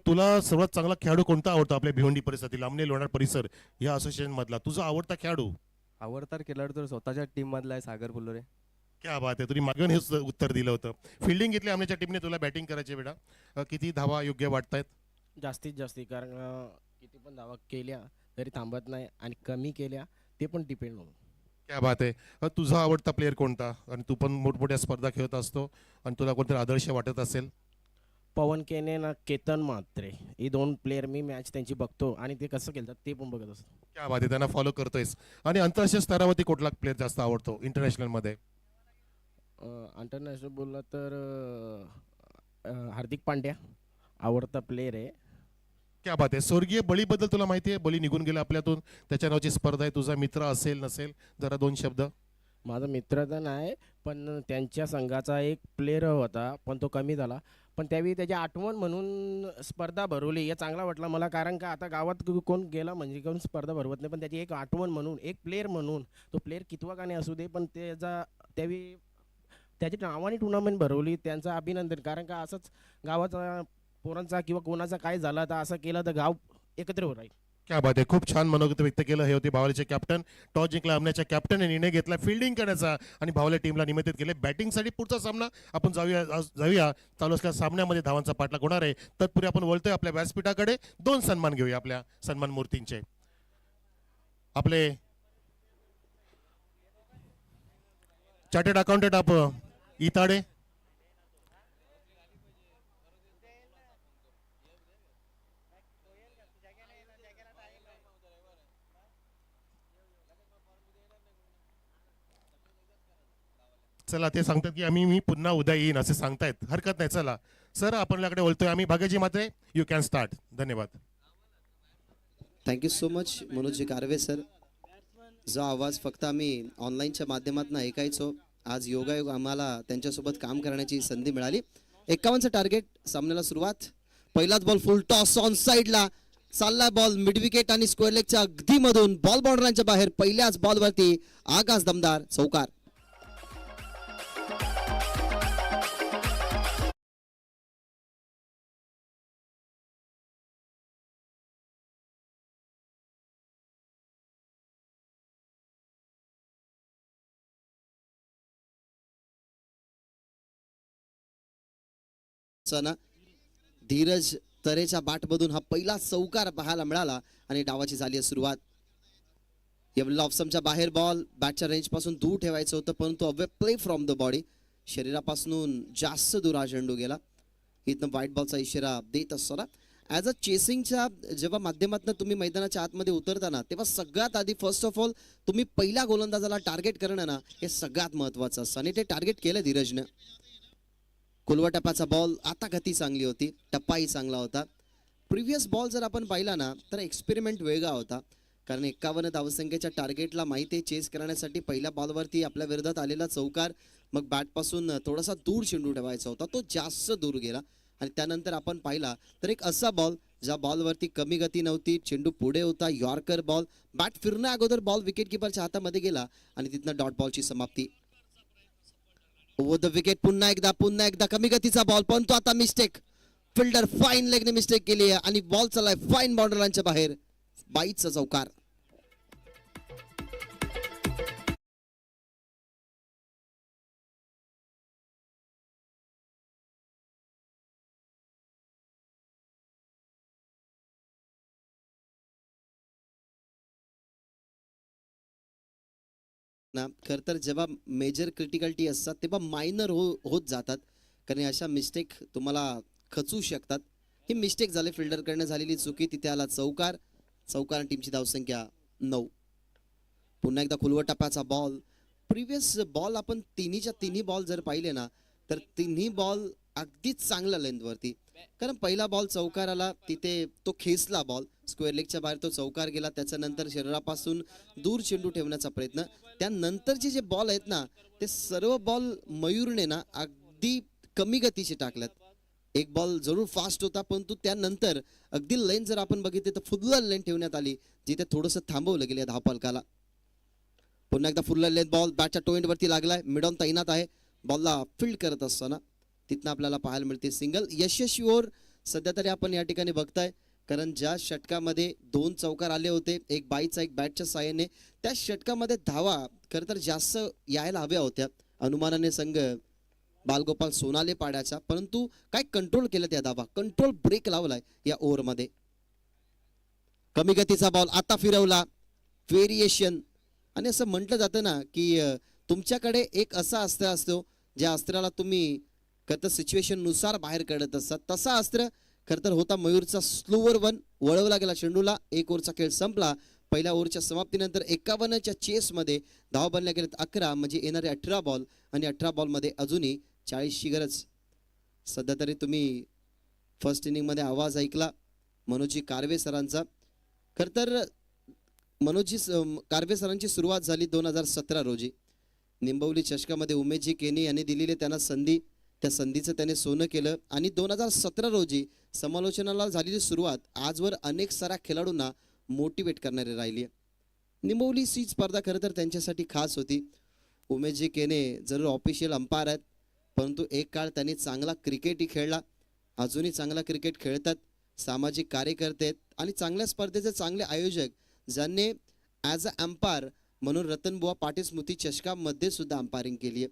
तुला सर्वात चांगला खेळाडू कोणता आवडतो आपल्या भिवंडी परिसरातील, आमने लोणार परिसर या असोसिएशन मधला तुझा आवडता खेळाडू? आवडता खेळाडू तर स्वतःच्या टीम मधला आहे सागर फुलोरे. क्या बात आहे, तुम्ही मागून हेच उत्तर दिलं होतं. फिल्डिंग घेतली आमच्या टीमने, तुला बॅटिंग करायची बेटा. किती धावा योग्य वाटतायत? जास्तीत जास्त, कारण किती पण धावा केल्या तरी थांबत नाही आणि कमी केल्या ते पण डिपेंड होऊन. क्या बात आहे. तुझा आवडता प्लेअर कोणता? आणि तू पण मोठमोठ्या स्पर्धा खेळत असतो आणि तुला कोणतरी आदर्श वाटत असेल? पवन केने ना केतन म्हात्रे, हे दोन प्लेअर मी मॅच त्यांची बघतो आणि ते कसं खेळतात ते पण बघत असतो. क्या बात आहे, त्यांना फॉलो करतोयस. आणि आंतरराष्ट्रीय स्तरावरती कुठला प्लेअर जास्त आवडतो इंटरनॅशनलमध्ये? इंटरनॅशनल बोलला तर हार्दिक पांड्या आवडता प्लेअर आहे. क्या बात आहे. स्वर्गीय बळीबद्दल तुला माहिती आहे? बळी निघून गेला आपल्यातून, त्याच्या नावाची स्पर्धा आहे, तुझा मित्र असेल नसेल, जरा दोन शब्द. माझा मित्र तर नाही, पण त्यांच्या संघाचा एक प्लेअर होता पण तो कमी झाला. पण त्यावेळी त्याची आठवण म्हणून स्पर्धा भरवली, हे चांगला वाटला मला, कारण का आता गावात कोण गेला म्हणजे कोण स्पर्धा भरवत नाही, पण त्याची एक आठवण म्हणून, एक प्लेअर म्हणून, तो प्लेअर कितवा का नाही असू दे पण त्याचा त्यावेळी त्याची नावाने टुर्नामेंट भरवली, त्यांचं अभिनंदन. कारण का असंच गावाचा पोरांचा किंवा कोणाचा काय झाला तर असं केलं तर गाव एकत्र राहील. क्या बात आहे, खूप छान मनोगत व्यक्त केलं. हे होते भावलेचे कॅप्टन. टॉस जिंकला आमण्याच्या कॅप्टनने निर्णय घेतला फिल्डिंग करण्याचा आणि भावले टीमला निमंत्रित केले बॅटिंगसाठी. पुढचा सामना आपण जाऊया चालू असलेल्या सामन्यामध्ये धावांचा पाठलाग होणार आहे. तत्पूर्वी आपण बोलतोय आपल्या व्यासपीठाकडे, दोन सन्मान घेऊया आपल्या सन्मान मूर्तींचे. आपले चार्टर्ड अकाउंटंट ऑफ इताडे, चला ते सांगतात की मी पुन्हा उद्या येईन असे सांगतायत, हरकत नाही. चला सर आपल्याकडे बोलतोय आम्ही. भाग्यजी मात्रे, यू कॅन स्टार्ट. धन्यवाद. थँक्यू सो मच मनोजी कारवे सर. जो आवाज फक्त आम्ही ऑनलाईनच्या माध्यमातून ऐकायचो, आज योगायोग आम्हाला त्यांच्यासोबत काम करण्याची संधी मिळाली. 51चं टार्गेट, सामन्याला सुरुवात. पहिलाच बॉल फुल टॉस ऑन साईडला चालला बॉल मिड विकेट आणि स्क्वेअर लेगच्या अगदी मधून बॉल बाउंड्रीच्या बाहेर. पहिल्याच बॉलवरती आकाश दमदार चौकार. धीरज तरेच्या बॅटमधून हा पहिला चौकार पाहायला मिळाला आणि डावाची झाली आहे सुरुवात. ऑप्शनच्या बाहेर बॉल बॅटच्या रेंज पासून दूर ठेवायचं होतं, परंतु away play from the body, शरीरापासून जास्त दूर हा चेंडू गेला. इथनं व्हाईट बॉलचा इशारा देत असताना ॲज अ चेसिंगच्या जेव्हा माध्यमातून तुम्ही मैदानाच्या आतमध्ये उतरताना, तेव्हा सगळ्यात आधी फर्स्ट ऑफ ऑल तुम्ही पहिल्या गोलंदाजाला टार्गेट करणं ना, हे सगळ्यात महत्त्वाचं असतं आणि ते टार्गेट केलं धीरजनं. कुलवा टप्प्याचा बॉल, आता गती चांगली होती, टप्पाही चांगला होता. प्रिव्हियस बॉल जर आपण पाहिला ना तर एक्सपेरिमेंट वेगळा होता, कारण 51 धावसंख्येच्या टार्गेटला माहिती आहे चेस करण्यासाठी पहिल्या बॉलवरती आपल्या विरोधात आलेला चौकार, मग बॅटपासून थोडासा दूर चेंडू ठेवायचा होता, तो जास्त दूर गेला. आणि त्यानंतर आपण पाहिला तर एक असा बॉल ज्या बॉलवरती कमी गती नव्हती, चेंडू पुढे होता, यॉर्कर बॉल, बॅट फिरण्या अगोदर बॉल विकेट किपरच्या हातामध्ये गेला आणि तिथनं डॉट बॉलची समाप्ती. ओव्हर द विकेट पुन्हा एकदा कमी गतीचा बॉल, पण तो आता मिस्टेक. फिल्डर फाईन लेगने मिस्टेक केली आहे आणि बॉल चाललाय फाईन बाउंड्री लाईनच्या बाहेर. बाईचा चौकार. ना खर तर जेव्हा मेजर क्रिटिकलिटी असतात तेव्हा मायनर होत जातात, कारण अशा मिस्टेक तुम्हाला खचू शकतात. ही मिस्टेक झाली, फिल्डरकडनं झालेली चुकी. तिथे आला चौकार. चौकार टीमची धावसंख्या 9. पुन्हा एकदा खुलवट टप्प्याचा बॉल. प्रिव्हियस बॉल आपण तिन्ही बॉल जर पाहिले ना, तर तिन्ही बॉल अगदीच चांगल्या लेंथवरती. कारण पहिला बॉल चौकार आला, तिथे तो खेचला बॉल, स्क्वेअर लेगच्या बाहेर तो चौकार गेला. त्याच्यानंतर शरीरापासून दूर चेंडू ठेवण्याचा प्रयत्न. त्यानंतरचे जे बॉल आहेत ना, ते सर्व बॉल मयूरने ना अगदी कमी गतीचे टाकल्यात. एक बॉल जरूर फास्ट होता, परंतु त्यानंतर अगदी लेन जर आपण बघितले तर फुल्ल लेन ठेवण्यात आली, जिथे थोडंसं थांबवलं गेलं धावपालकाला. पुन्हा एकदा फुल्ल लेन बॉल बॅटच्या टोएंड वरती लागलाय. मिड ऑन तैनात आहे. बॉलला फील्ड करत असताना तिथनं आपल्याला पाहायला मिळते सिंगल. यशस्वी ओव्हर सध्या तरी आपण या ठिकाणी बघताय, कारण ज्या षटकामध्ये 2 चौकार आले होते, एक बाईचा एक बॅटच्या साहाय्याने, त्या षटकामध्ये धावा खरं तर जास्त यायला हव्या होत्या. अनुमानाने संघ बालगोपाल सोनाले पाड्याचा, परंतु काय कंट्रोल केलं त्या धावा, कंट्रोल ब्रेक लावलाय या ओव्हरमध्ये. कमी गतीचा बॉल आता फिरवला. व्हेरिएशन. आणि असं म्हटलं जातं ना की तुमच्याकडे एक असा अस्त्र असतो ज्या अस्त्राला तुम्ही खरं तर सिच्युएशन नुसार बाहेर काढत असतात. तसा अस्त्र खरं तर होता मयूरचा. स्लोवर 1 वळवला गेला चेंडूला. 1 ओव्हरचा खेळ संपला. पहिल्या ओव्हरच्या समाप्तीनंतर 51च्या चेसमध्ये धाव बनल्या गेल्यात 11, म्हणजे येणारे 18 बॉल, आणि 18 बॉलमध्ये अजूनही 40ची गरज. सध्या तरी तुम्ही फर्स्ट इनिंगमध्ये आवाज ऐकला मनोजी कारवे सरांचा. खरं तर मनोजी कारवे सरांची सुरुवात झाली 2017 रोजी. निंबवली चषकामध्ये उमेशजी केनी यांनी दिलेली त्यांना संधी, त्या संधीचं त्याने सोनं केलं. आणि 2017 रोजी समालोचनाला झालेली सुरुवात आजवर अनेक साऱ्या खेळाडूंना मोटिवेट करणारी राहिली. निंबवलीची स्पर्धा खरं तर त्यांच्यासाठी खास होती. उमेशजी केने जरूर ऑफिशियल अंपायर आहेत, परंतु एक काळ त्यांनी चांगला क्रिकेटही खेळला. अजूनही चांगला क्रिकेट खेळतात. सामाजिक कार्यकर्ते आहेत आणि चांगल्या स्पर्धेचे चांगले आयोजक, ज्यांनी ॲज अ अंपायर म्हणून रतनबुवा पाटील स्मृती चषकामध्ये सुद्धा अंपायरिंग केली आहे.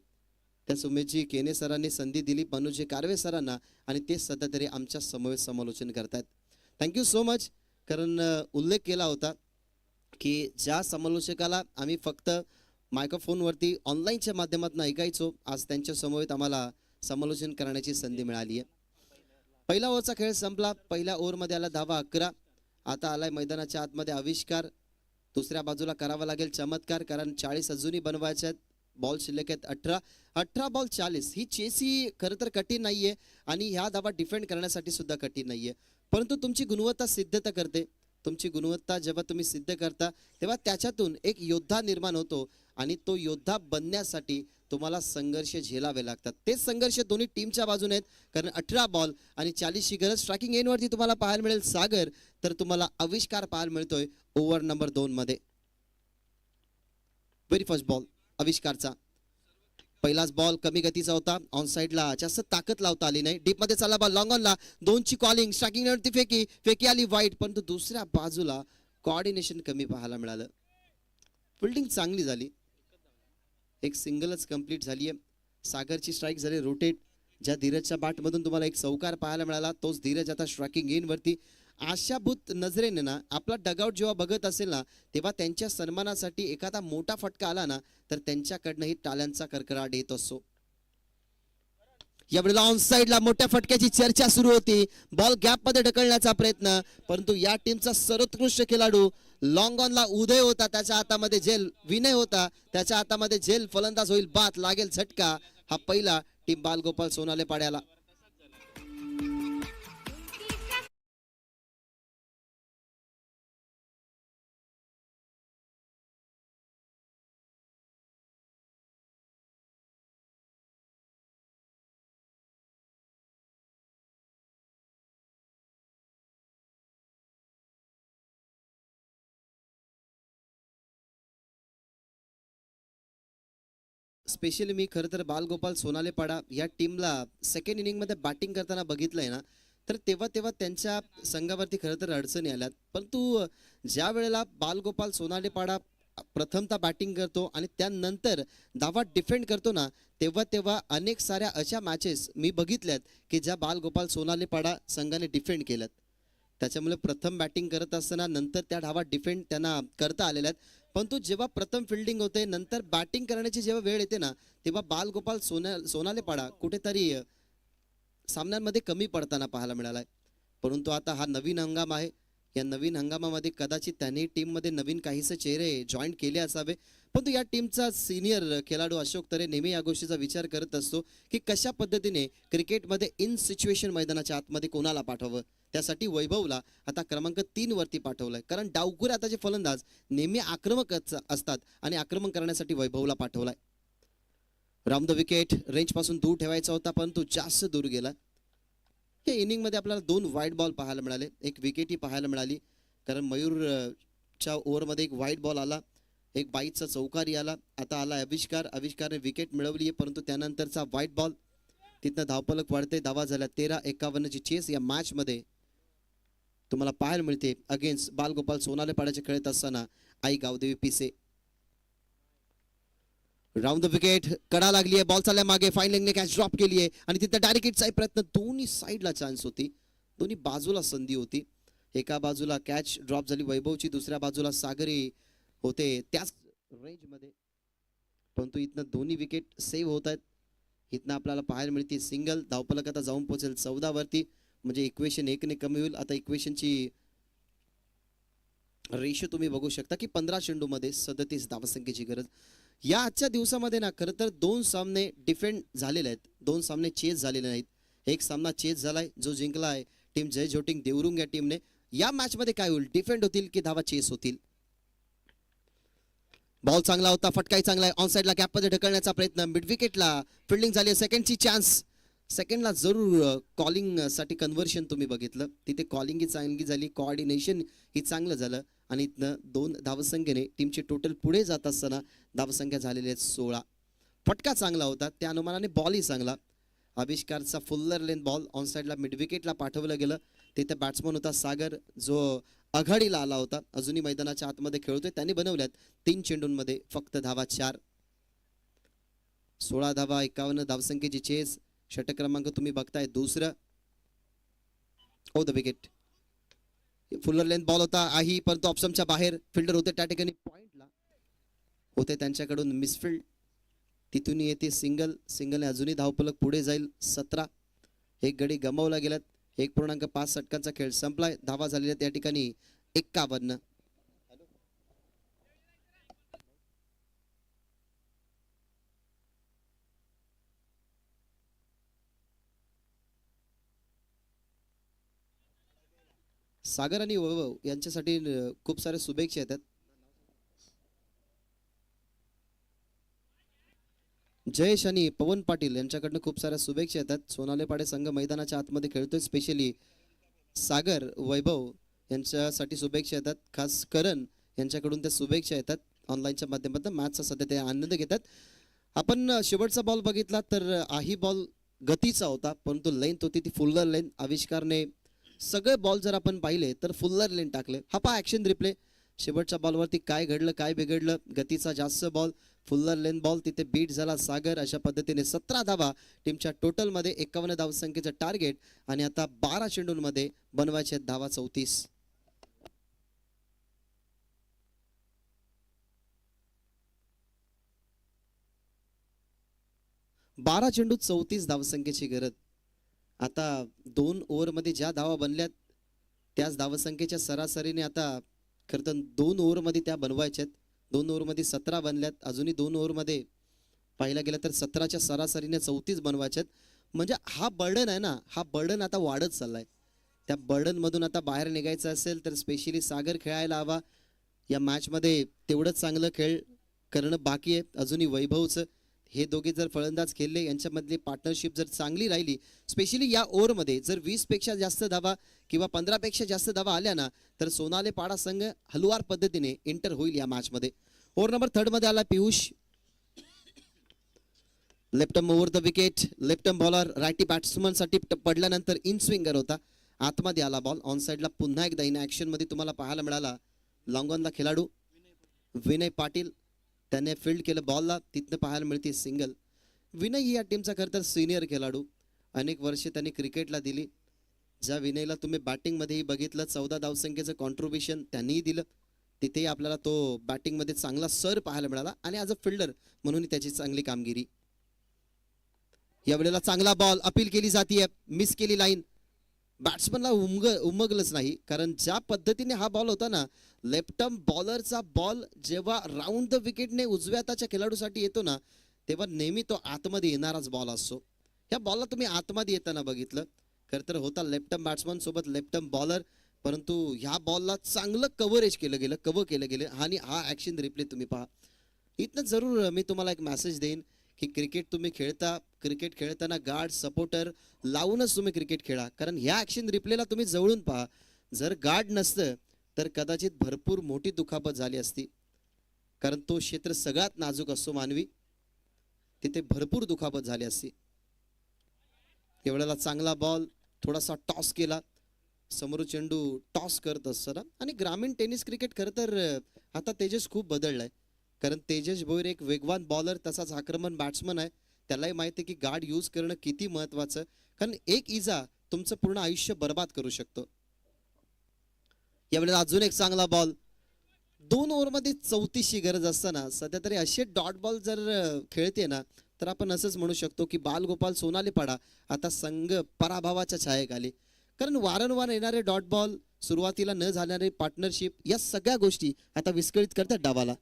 त्याच उमेशजी केने सरांनी संधी दिली मनोजी कारवे सरांना, आणि ते सध्या तरी आमच्या समवेत समालोचन करतात. Thank you so much. कारण उल्लेख केला होता की ज्या समालोचकाला आम्ही फक्त मायक्रोफोनवरती ऑनलाईनच्या माध्यमातून ऐकायचो, आज त्यांच्या समवेत आम्हाला समालोचन करण्याची संधी मिळाली आहे. पहिला ओव्हरचा खेळ संपला. पहिल्या ओव्हरमध्ये आला धावा 11. आता आलाय मैदानाच्या आतमध्ये आविष्कार. दुसऱ्या बाजूला करावा लागेल चमत्कार, कारण 40 अजूनही बनवायचे आहेत. बॉल शिल्लक आहेत 18 बॉल 40. ही चेस ही खरं तर कठीण नाहीये, आणि ह्या धावा डिफेंड करण्यासाठी सुद्धा कठीण नाहीये, परंतु तुमची गुणवत्ता सिद्धता करते. तुमची गुणवत्ता जेव्हा तुम्ही सिद्ध करता तेव्हा त्याच्यातून एक योद्धा निर्माण होतो, आणि तो योद्धा बनण्यासाठी तुम्हाला संघर्ष झेलावे लागतात. तेच संघर्ष दोन्ही टीमच्या बाजूने आहेत, कारण 18 बॉल आणि 40ची गरज. स्ट्रायकिंग एंडवरती तुम्हाला पाहायला मिळेल सागर, तर तुम्हाला आविष्कार पाहायला मिळतोय ओव्हर नंबर 2 मध्ये. व्हेरी फर्स्ट बॉल आविष्कारचा. पहिलाच बॉल कमी गतीचा होता. ऑन साइडला जास्त ताकद लावता आली नाही. डीप मध्ये चालला बॉल, लॉंग ऑनला 2ची कॉलिंग. स्ट्रायकिंग एंडवरती फेकी आली वाईट, परंतु दुसऱ्या बाजूला कोऑर्डिनेशन कमी पाहायला मिळालं. फिल्डिंग चांगली झाली. एक सिंगलच कंप्लीट झाली आहे. सागरची स्ट्राईक झाली रोटेट. ज्या धीरजच्या बॅटमधून तुम्हाला एक चौकार पाहायला मिळाला, तोच धीरज आता स्ट्रायकिंग एंडवरती. आशाभूत नजरेने ना आपला डगआउट जेव्हा बघत असेल ना, तेव्हा त्यांच्या सन्मानासाठी एखादा मोठा फटका आला ना, तर त्यांच्याकडनंही टाळ्यांचा कडकडाट येत असतो. यावेळेला ऑन साइडला मोठ्या फटक्याची चर्चा सुरू होती. बॉल गॅप मध्ये ढकलण्याचा प्रयत्न, परंतु या टीमचा सर्वोत्कृष्ट खेळाडू लॉंग ऑनला उदय होता, त्याच्या हातामध्ये झेल. विनय होता, त्याच्या हातामध्ये झेल. फलंदाज होईल बात, लागेल झटका. हा पहिला टीम बालगोपाल सोनाले पाड्याला. स्पेशली मी खरं तर बालगोपाल सोनालेपाडा या टीमला सेकंड इनिंगमध्ये बॅटिंग करताना बघितलंय ना, तर तेव्हा त्यांच्या संघावरती खरं तर अडचणी आल्यात. परंतु ज्या वेळेला बालगोपाल सोनालेपाडा प्रथमतः बॅटिंग करतो आणि त्यानंतर धावा डिफेंड करतो ना, तेव्हा अनेक साऱ्या अशा मॅचेस मी बघितल्यात की ज्या बालगोपाल सोनालेपाडा संघाने डिफेंड केल्यात. त्याच्यामुळे प्रथम बॅटिंग करत असताना नंतर त्या धावा डिफेंड त्यांना करता आलेल्या आहेत. परंतु जेव्हा प्रथम फिल्डिंग होते नंतर बॅटिंग करण्याची जेव्हा वेळ येते ना, तेव्हा बालगोपाल सोनालेपाडा कुठेतरी सामन्यांमध्ये कमी पडताना पाहायला मिळालाय. परंतु आता हा नवीन हंगाम आहे. या नवीन हंगामामध्ये कदाचित त्यांनी टीममध्ये नवीन काहीसे चेहरे जॉईन केले असावे. परंतु या टीमचा सिनियर खेळाडू अशोक तरे नेहमी या गोष्टीचा विचार करत असतो की कशा पद्धतीने क्रिकेटमध्ये इन सिच्युएशन मैदानाच्या आतमध्ये कोणाला पाठवावं. त्यासाठी वैभवला आता क्रमांक 3 वरती पाठवलाय. कारण डावखुरे आताचे फलंदाज नेहमी आक्रमक असतात आणि आक्रमण करण्यासाठी वैभवला पाठवलाय. राऊंड द विकेट रेंज पासून दूर ठेवायचा होता परंतु जास्त दूर गेला. या इनिंगमध्ये आपल्याला 2 वाईट बॉल पाहायला मिळाले, एक विकेटही पाहायला मिळाली. कारण मयूरच्या ओव्हरमध्ये एक वाईट बॉल आला, एक बाईचा चौकारी आला. आता आला आविष्कारने विकेट मिळवली आहे परंतु त्यानंतरचा वाईट बॉल तिथनं धावफलक वाढते. धावा झाल्या 13-51ची चेस या मॅचमध्ये तुम्हाला पाहायला मिळते अगेन्स्ट बालगोपाल सोनालेपाड्याचे खेळत असताना आई गावदेवी पिसे. राऊंड द विकेट कडा लागली आहे, बॉल चालल्या मागे, फाईन लेगने कॅच ड्रॉप केली आहे आणि तिथं डायरेक्ट हिटचा प्रयत्न. दोन्ही साईडला चान्स होती, दोन्ही बाजूला संधी होती. एका बाजूला कॅच ड्रॉप झाली वैभवची, दुसऱ्या बाजूला सागरी होते त्याच रेंजमध्ये. परंतु इथनं दोन्ही विकेट सेव्ह होत आहेत. इथनं आपल्याला पाहायला मिळते सिंगल. धावफलक आता जाऊन पोहोचेल 14 वरती, म्हणजे इक्वेशन 1 ने कमी होईल. आता इक्वेशनची रेशो तुम्ही बघू शकता की 15 चेंडूमध्ये 37 धावसंख्येची गरज. या आजच्या दिवसामध्ये ना खरं तर 2 सामने डिफेंड झालेले आहेत, 2 सामने चेस झालेले नाहीत. एक सामना चेस झालाय जो जिंकला आहे टीम जय झोटिंग देवरुंग या टीमने. या मॅच मध्ये काय होईल, डिफेंड होतील की धावा चेस होतील. बॉल चांगला होता, फटकाही चांगला आहे, ऑन साइडला गॅप मध्ये ढकलण्याचा प्रयत्न, मिड विकेटला फिल्डिंग झाली. सेकंडची चान्स, सेकंडला जरूर कॉलिंग साठी कन्व्हर्शन तुम्ही बघितलं, तिथे कॉलिंग ही चांगली झाली, कोऑर्डिनेशन ही चांगलं झालं आणि इथनं 2 धावसंख्येने टीमची टोटल पुढे जात असताना धावसंख्या झालेली आहे 16. फटका चांगला होता, त्या अनुमानाने बॉलही चांगला. आविष्कारचा फुल्लर लेन बॉल ऑन साइडला मिड विकेटला पाठवलं गेलं. तिथे बॅट्समन होता सागर जो आघाडीला आला होता, अजूनही मैदानाच्या आतमध्ये खेळतोय. त्यांनी बनवल्यात 3 चेंडूंमध्ये फक्त धावा 4. 16 धावा 51 धावसंख्येची चेस. षटक क्रमांक तुम्ही बघताय दुसरं. ओ द विकेट, फुल्लर लेंथ बॉल होता आही, परंतु ऑप्शनच्या बाहेर फिल्डर होते त्या ठिकाणी पॉइंटला होते, त्यांच्याकडून मिसफिल्ड. तिथून येते सिंगल, सिंगलने अजूनही धावफलक पुढे जाईल 17. एक गडी गमावला गेलात. 1.5 षटकांचा खेळ संपलाय. धावा झालेल्या त्या ठिकाणी 51. सागर आणि वैभव यांच्यासाठी खूप सारे शुभेच्छा येतात. जयेश आणि पवन पाटील यांच्याकडनं खूप साऱ्या शुभेच्छा येतात. सोनालेपाडे संघ मैदानाच्या आतमध्ये खेळतोय. स्पेशली सागर वैभव यांच्यासाठी शुभेच्छा येतात. खास करण यांच्याकडून त्या शुभेच्छा येतात ऑनलाईनच्या माध्यमातून. मॅचचा सध्या ते आनंद घेतात. आपण शेवटचा बॉल बघितला तर आही बॉल गतीचा होता परंतु लेंथ होती ती फुल्लर लेंथ. आविष्कारने सगळे बॉल जर आपण पाहिले तर फुल्लर लेन टाकले. हा पहा ॲक्शन रिप्ले. शेवटच्या बॉलवरती काय घडलं काय बिघडलं, गतीचा जास्त बॉल, फुल्लर लेन बॉल, तिथे बीट झाला सागर. अशा पद्धतीने 17 धावा टीमच्या टोटलमध्ये, 51 धावसंख्येचं टार्गेट आणि आता 12 चेंडूंमध्ये बनवायचे धावा 34. बारा चेंडूत 34 धावसंख्येची गरज. आता 2 ओव्हरमध्ये ज्या धावा बनल्यात त्याच धावसंख्येच्या सरासरीने आता खरं तर 2 ओव्हरमध्ये त्या बनवायच्यात. 2 ओव्हरमध्ये 17 बनल्यात, अजूनही 2 ओव्हरमध्ये पाहिला गेला तर 17च्या सरासरीने 34 बनवायच्यात. म्हणजे हा बर्डन आहे ना, हा बर्डन आता वाढत चाललाय. त्या बर्डनमधून आता बाहेर निघायचं असेल तर स्पेशली सागर खेळायला हवा. या मॅचमध्ये तेवढंच चांगलं खेळ करणं बाकी आहे. अजूनही वैभवचं हे दोघे जर फलंदाज खेळले, यांच्यामधली पार्टनरशिप जर चांगली राहिली, स्पेशली या ओव्हरमध्ये जर 20 पेक्षा जास्त धावा किंवा 15 पेक्षा जास्त धावा आल्या ना तर सोनाले पाडा संघ हलवार पद्धतीने एंटर होईल या मॅचमध्ये. ओव्हर नंबर 3 मध्ये आला Piyush. Left arm over the wicket. Left arm bowler righty batsman साठी पडल्यानंतर इन स्विंगर होता. आतमध्ये आला बॉल. ऑन साइडला पुन्हा एकदा इन ऍक्शन मध्ये तुम्हाला पाहायला मिळाला लॉंग ऑनला खेळाडू विनय पाटील. त्याने फील्ड केलं बॉलला. तिथनं पाहायला मिळते सिंगल. विनय ही या टीमचा खरं तर सिनियर खेळाडू. अनेक वर्षे त्यांनी क्रिकेटला दिली. ज्या विनयला तुम्ही बॅटिंगमध्येही बघितलं 14 धावसंख्येचं कॉन्ट्रीब्युशन त्यांनीही दिलं. तिथेही आपल्याला तो बॅटिंगमध्ये चांगला सर पाहायला मिळाला आणि ॲज अ फिल्डर म्हणून त्याची चांगली कामगिरी. यावेळेला चांगला बॉल अपील केली जाते. मिस केली लाईन. बॅट्समनला उमगलंच नाही, कारण ज्या पद्धतीने हा बॉल होता ना, लेफ्ट आर्म बॉलरचा बॉल जेव्हा राऊंड द विकेटने उजव्या हाताच्या खेळाडूसाठी येतो ना, तेव्हा नेहमी तो आतमध्ये येणाराच बॉल असतो. ह्या बॉलला तुम्ही आतमध्ये येताना बघितलं. खरं तर होता लेफ्ट आर्म बॅट्समन सोबत लेफ्ट आर्म बॉलर, परंतु ह्या बॉलला चांगलं कव्हरेज केलं गेलं, कव्हर केलं गेलं. आणि हा ऍक्शन रिप्ले तुम्ही पहा. इथनं जरूर मी तुम्हाला एक मेसेज देईन की क्रिकेट तुम्ही खेळता, क्रिकेट खेळताना गार्ड सपोर्टर लावूनच तुम्ही क्रिकेट खेळा. कारण ह्या ऍक्शन रिप्लेला तुम्ही जवळून पहा. जर गार्ड नसतं तर कदाचित भरपूर मोठी दुखापत झाली असती, कारण तो क्षेत्र सगळ्यात नाजूक असतो मानवी. तिथे भरपूर दुखापत झाली असती. एवढ्याला चांगला बॉल, थोडासा टॉस केला. समोर चेंडू टॉस करत असताना. आणि ग्रामीण टेनिस क्रिकेट खरं तर आता तेजस खूप बदललाय, कारण तेजस भोईर एक वेगवान बॉलर तसाच आक्रमण बॅट्समन आहे. त्यालाही माहिती आहे की गार्ड यूज करणं किती महत्वाचं, कारण एक इजा तुमचं पूर्ण आयुष्य बर्बाद करू शकतो. यावेळेला अजून एक चांगला बॉल. 2 ओव्हरमध्ये 34ची गरज असताना सध्या तरी असे डॉट बॉल जर खेळते ना, तर आपण असंच म्हणू शकतो की बालगोपाल सोनालीपाडा आता संघ पराभवाच्या छायेखाली. कारण वारंवार येणारे डॉट बॉल, सुरुवातीला न झाणारे पार्टनरशिप, या सगळ्या गोष्टी आता विस्कळीत करतात डावाला.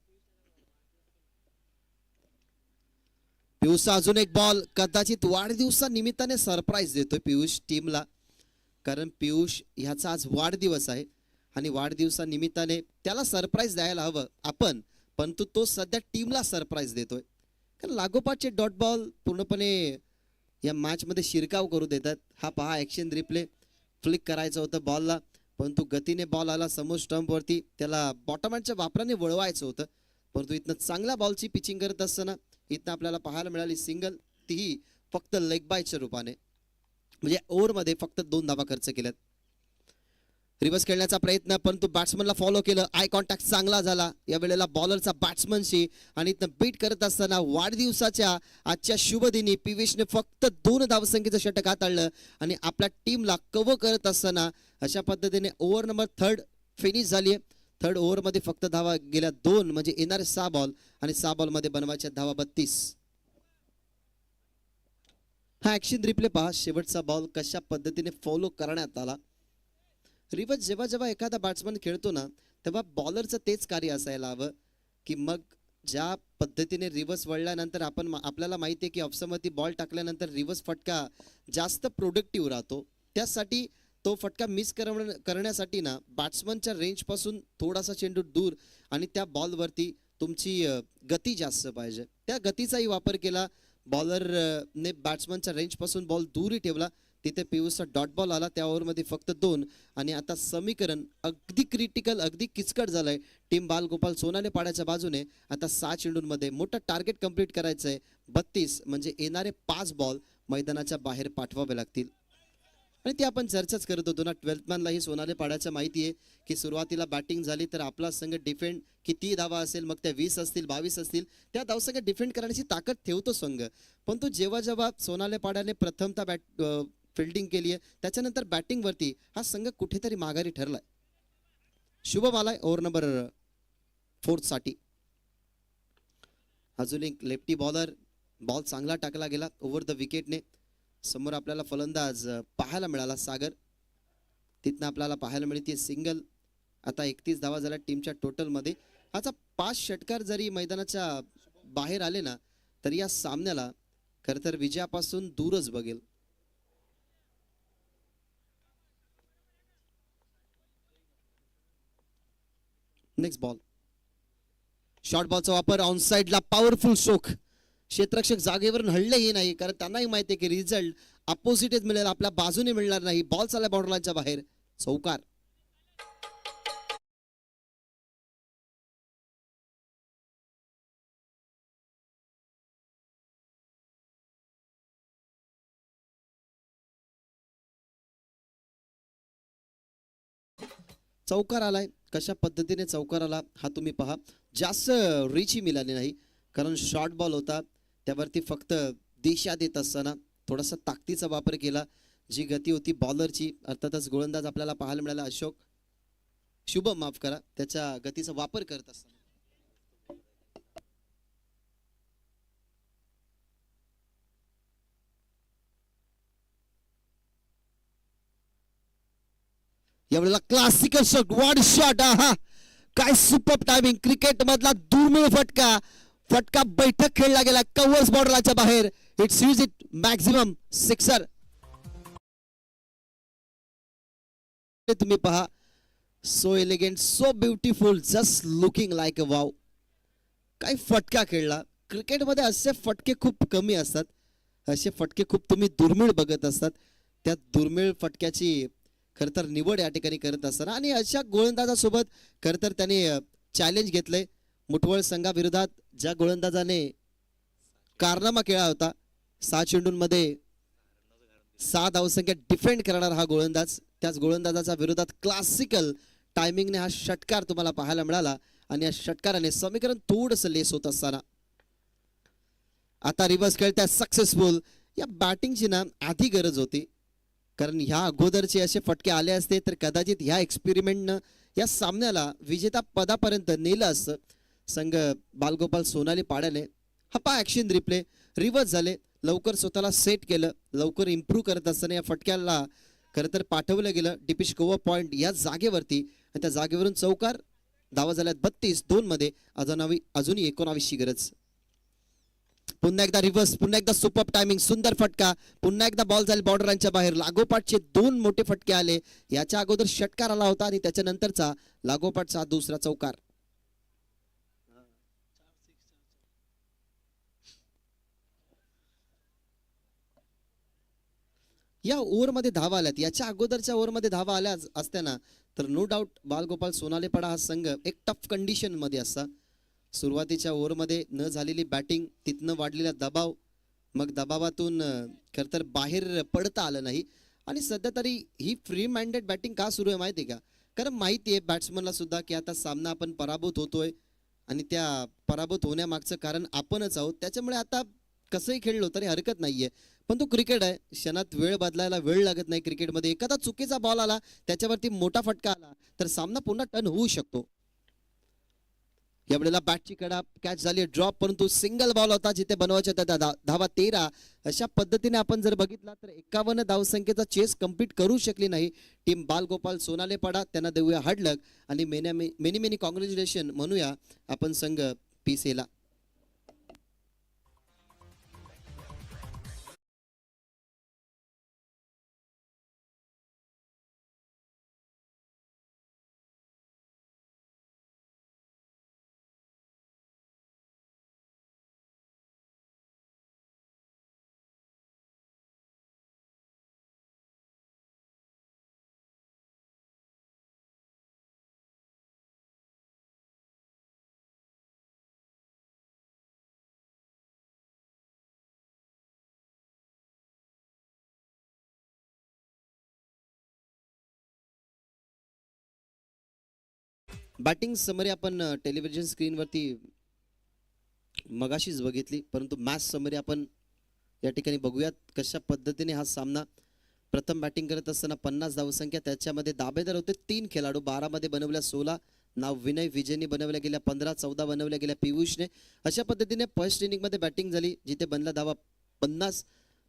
पियुषचा अजून एक बॉल. कदाचित वाढदिवसा निमित्ताने सरप्राईज देतोय पियुष टीमला, कारण पियुष ह्याचा आज वाढदिवस आहे आणि वाढदिवसा निमित्ताने त्याला सरप्राईज द्यायला हवं आपण, परंतु तो सध्या टीमला सरप्राईज देतोय. कारण लागोपाठचे डॉट बॉल पूर्णपणे या मॅच मध्ये शिरकाव करू देतात. हा पहा ऍक्शन रिप्ले. फ्लिक करायचं होतं बॉलला, परंतु गतीने बॉल आला समोर स्टंप वरती. त्याला बॉटम हँडच्या वापराने वळवायचं होतं, परंतु इथनं चांगल्या बॉलची पिचिंग करत असताना इथनं आपल्याला पाहायला मिळाली सिंगल. तीही फक्त लेग बायच्या रूपाने. म्हणजे ओव्हरमध्ये फक्त 2 धावा खर्च केल्यात. रिव्हर्स खेळण्याचा प्रयत्न, परंतु बॅट्समनला फॉलो केलं. आय कॉन्टॅक्ट चांगला झाला या वेळेला बॉलरचा बॅट्समनशी. आणि इथनं बीट करत असताना वाढदिवसाच्या आजच्या शुभ दिनी पियुषने फक्त 2 धावसंख्येचं षटक हाताळलं आणि आपल्या टीमला कव्हर करत असताना अशा पद्धतीने ओव्हर नंबर 3 फिनिश झाली आहे. 3rd ओव्हरमध्ये फक्त धावा गेल्या 2, म्हणजे येणारे 6 बॉल आणि 6 बॉलमध्ये बनवायच्या धावा 32. हा ऍक्शन रिप्ले पहा. शेवटचा बॉल कशा पद्धतीने फॉलो करण्यात आला. रिव्हर्स जेव्हा जेव्हा एखादा बॅट्समन खेळतो ना, तेव्हा बॉलरचं तेच कार्य असायला हवं की मग ज्या पद्धतीने रिव्हर्स वळल्यानंतर आपल्याला माहिती आहे की ऑफसमती बॉल टाकल्यानंतर रिव्हर्स फटका जास्त प्रोडक्टिव्ह राहतो. त्यासाठी तो फटका मिस करण्यासाठी ना बॅट्समनच्या रेंजपासून थोडासा चेंडू दूर आणि त्या बॉलवरती तुमची गती जास्त पाहिजे. त्या गतीचाही वापर केला. बॉलरने बॅट्समनच्या रेंजपासून बॉल दूरही ठेवला. तिथे पियुषचा डॉट बॉल आला. त्या ओव्हरमध्ये फक्त 2. आणि आता समीकरण अगदी क्रिटिकल, अगदी किचकट झालंय टीम बालगोपाल सोनाने पाड्याच्या बाजूने. आता 6 चेंडूंमध्ये मोठं टार्गेट कंप्लीट करायचंय. 32 म्हणजे येणारे 5 बॉल मैदानाच्या बाहेर पाठवावे लागतील. आणि ती आपण चर्चाच करत होतो ना, 12th मॅनलाही सोनाले पाड्याच्या माहिती आहे की सुरुवातीला बॅटिंग झाली तर आपला संघ डिफेंड किती धावा असेल, मग त्या 20 असतील 22 असतील, त्या धावसंघ डिफेंड करण्याची ताकद ठेवतो संघ. परंतु जेव्हा जेव्हा सोनाले पाड्याने प्रथमतः फिल्डिंग केली आहे, त्याच्यानंतर बॅटिंगवरती हा संघ कुठेतरी माघारी ठरलाय. शुभम आलाय ओव्हर नंबर 4 साठी. अजून एक लेफ्टी बॉलर. बॉल चांगला टाकला गेला ओव्हर द विकेटने. समोर आपल्याला फलंदाज पाहायला मिळाला सागर. तिथनं आपल्याला पाहायला मिळते सिंगल. आता 31 धावा झाल्या टीमच्या टोटलमध्ये. आता 5 षटकार जरी मैदानाच्या बाहेर आले ना, तरी या सामन्याला खरं तर विजयापासून दूरच बघेल. Next ball. शॉर्ट बॉलचा वापर. ऑन साइडला पॉवरफुल स्ट्रोक. क्षेत्ररक्षक जागेवरून हललेही नाही, कारण त्यांनाही माहिती आहे की रिझल्ट अपोजिटच मिळेल, आपल्या बाजूने मिळणार नाही. बॉल चालला बाउंड्री लाईनच्या बाहेर. चौकार. चौकार आलाय, कशा पद्धतीने चौकार आला हा तुम्ही पहा. जास्त रिचही मिळाली नाही कारण शॉर्ट बॉल होता, त्यावरती फक्त दिशा देत असताना थोडासा ताकदीचा वापर केला. जी गती होती बॉलरची, अर्थातच गोलंदाज आपल्याला पाहायला मिळाला शुभम माफ करा, त्याच्या गतीचा वापर करत असताना. यावेळेला क्लासिकल शॉट, वॉट शॉट, आहा काय सुपर टायमिंग. क्रिकेट मधला दुर्मिळ फटका बैठक खेळला गेला कव्हर्स बॉर्डरच्या बाहेर. It's use it maximum sixer. तुम्ही पहा, so elegant, so beautiful, just looking like a wow. काय फटका खेळला. क्रिकेटमध्ये असे फटके खूप कमी असतात, असे फटके खूप तुम्ही दुर्मिळ बघत असतात. त्या दुर्मिळ फटक्याची खरं तर निवड या ठिकाणी करत असताना आणि अशा गोलंदाजासोबत खरं तर त्याने चॅलेंज घेतलंय. मुठवळ संघाविरोधात ज्या गोलंदाजाने कारनामा केला होता, 6 चेंडूंमध्ये 6 धावसंख्या डिफेंड करणारा हा गोलंदाज, त्याच गोलंदाजाच्या विरोधात क्लासिकल टायमिंगने हा षटकार तुम्हाला पाहायला मिळाला आणि या षटकाराने समीकरण थोडंसं लेस होत असताना आता रिव्हर्स खेळत्या सक्सेसफुल. या बॅटिंगची ना आधी गरज होती, कारण ह्या अगोदरचे असे फटके आले असते तर कदाचित ह्या एक्सपेरिमेंटनं या सामन्याला विजेता पदापर्यंत नेलं असतं. संघ बालगोपाल सोनाली पाड्याने हपा ॲक्शन रिप्ले रिव्हर्स झाले, लवकर स्वतःला सेट केलं, लवकर इम्प्रूव्ह करत असताना या फटक्याला खरं तर पाठवलं गेलं डिपिश कोवर पॉइंट या जागेवरती आणि त्या जागेवरून चौकार. धावा झाल्यात 32 मध्ये, अजूनही 19ची गरज. पुन्हा एकदा रिव्हर्स, पुन्हा एकदा सुपर टायमिंग, सुंदर फटका, पुन्हा एकदा बॉल झाली बॉर्डरांच्या बाहेर. लागोपाठचे 2 मोठे फटके आले. याच्या अगोदर षटकार आला होता आणि त्याच्यानंतरचा लागोपाठचा दुसरा चौकार. या ओव्हरमध्ये धावा आल्यात, याच्या अगोदरच्या ओव्हरमध्ये धावा आल्या असत्याना तर नो डाऊट बालगोपाल सोनालेपाडा हा संघ एक टफ कंडिशन मध्ये असता. सुरुवातीच्या ओव्हरमध्ये न झालेली बॅटिंग, तिथनं वाढलेला दबाव, मग दबावातून खरं तर बाहेर पडता आलं नाही. आणि सध्या तरी ही फ्री माइंडेड बॅटिंग का सुरू आहे माहिती आहे का? कारण माहिती आहे बॅट्समनला सुद्धा की आता सामना आपण पराभूत होतोय आणि त्या पराभूत होण्यामागचं कारण आपणच आहोत. त्याच्यामुळे आता कसंही खेळलो तरी हरकत नाहीये, पण तो क्रिकेट आहे, क्षणात वेळ बदलायला वेळ लागत नाही. क्रिकेटमध्ये एखादा चुकीचा बॉल आला, त्याच्यावरती मोठा फटका आला तर सामना पुन्हा टर्न होऊ शकतो. यावेळेला बॅटची कडा कॅच झाली, ड्रॉप, परंतु सिंगल बॉल होता जिथे बनवायच्या होत्या धावा 13. अशा पद्धतीने आपण जर बघितला तर 51 धावसंख्येचा चेस कंप्लीट करू शकली नाही टीम बालगोपाल सोनालेपाडा. त्यांना देऊया हार्ड लक आणि मेनी कॉंग्रॅच्युलेशन म्हणूया आपण संघ पीसेला. बॅटिंग समरी आपण टेलिव्हिजन स्क्रीनवरती मगाशीच बघितली, परंतु मॅच समरी आपण या ठिकाणी बघूयात कशा पद्धतीने हा सामना. प्रथम बॅटिंग करत असताना 50 धावसंख्या, त्याच्यामध्ये दावेदार होते 3 खेळाडू. 12 मध्ये बनवल्या 16, नाव विनय विजयने बनवल्या गेल्या 15, 14 बनवल्या गेल्या पियुषने. अशा पद्धतीने फर्स्ट इनिंगमध्ये बॅटिंग झाली जिथे बनला धावा 50,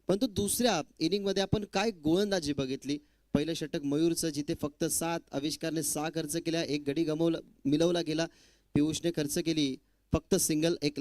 परंतु दुसऱ्या इनिंगमध्ये आपण काय गोलंदाजी बघितली. पहिलं षटक मयूरचं जिथे फक्त 7, आविष्कारने 6 खर्च केल्या, 1 गडी मिळवला गेला. पियुषने खर्च केली फक्त सिंगल, 1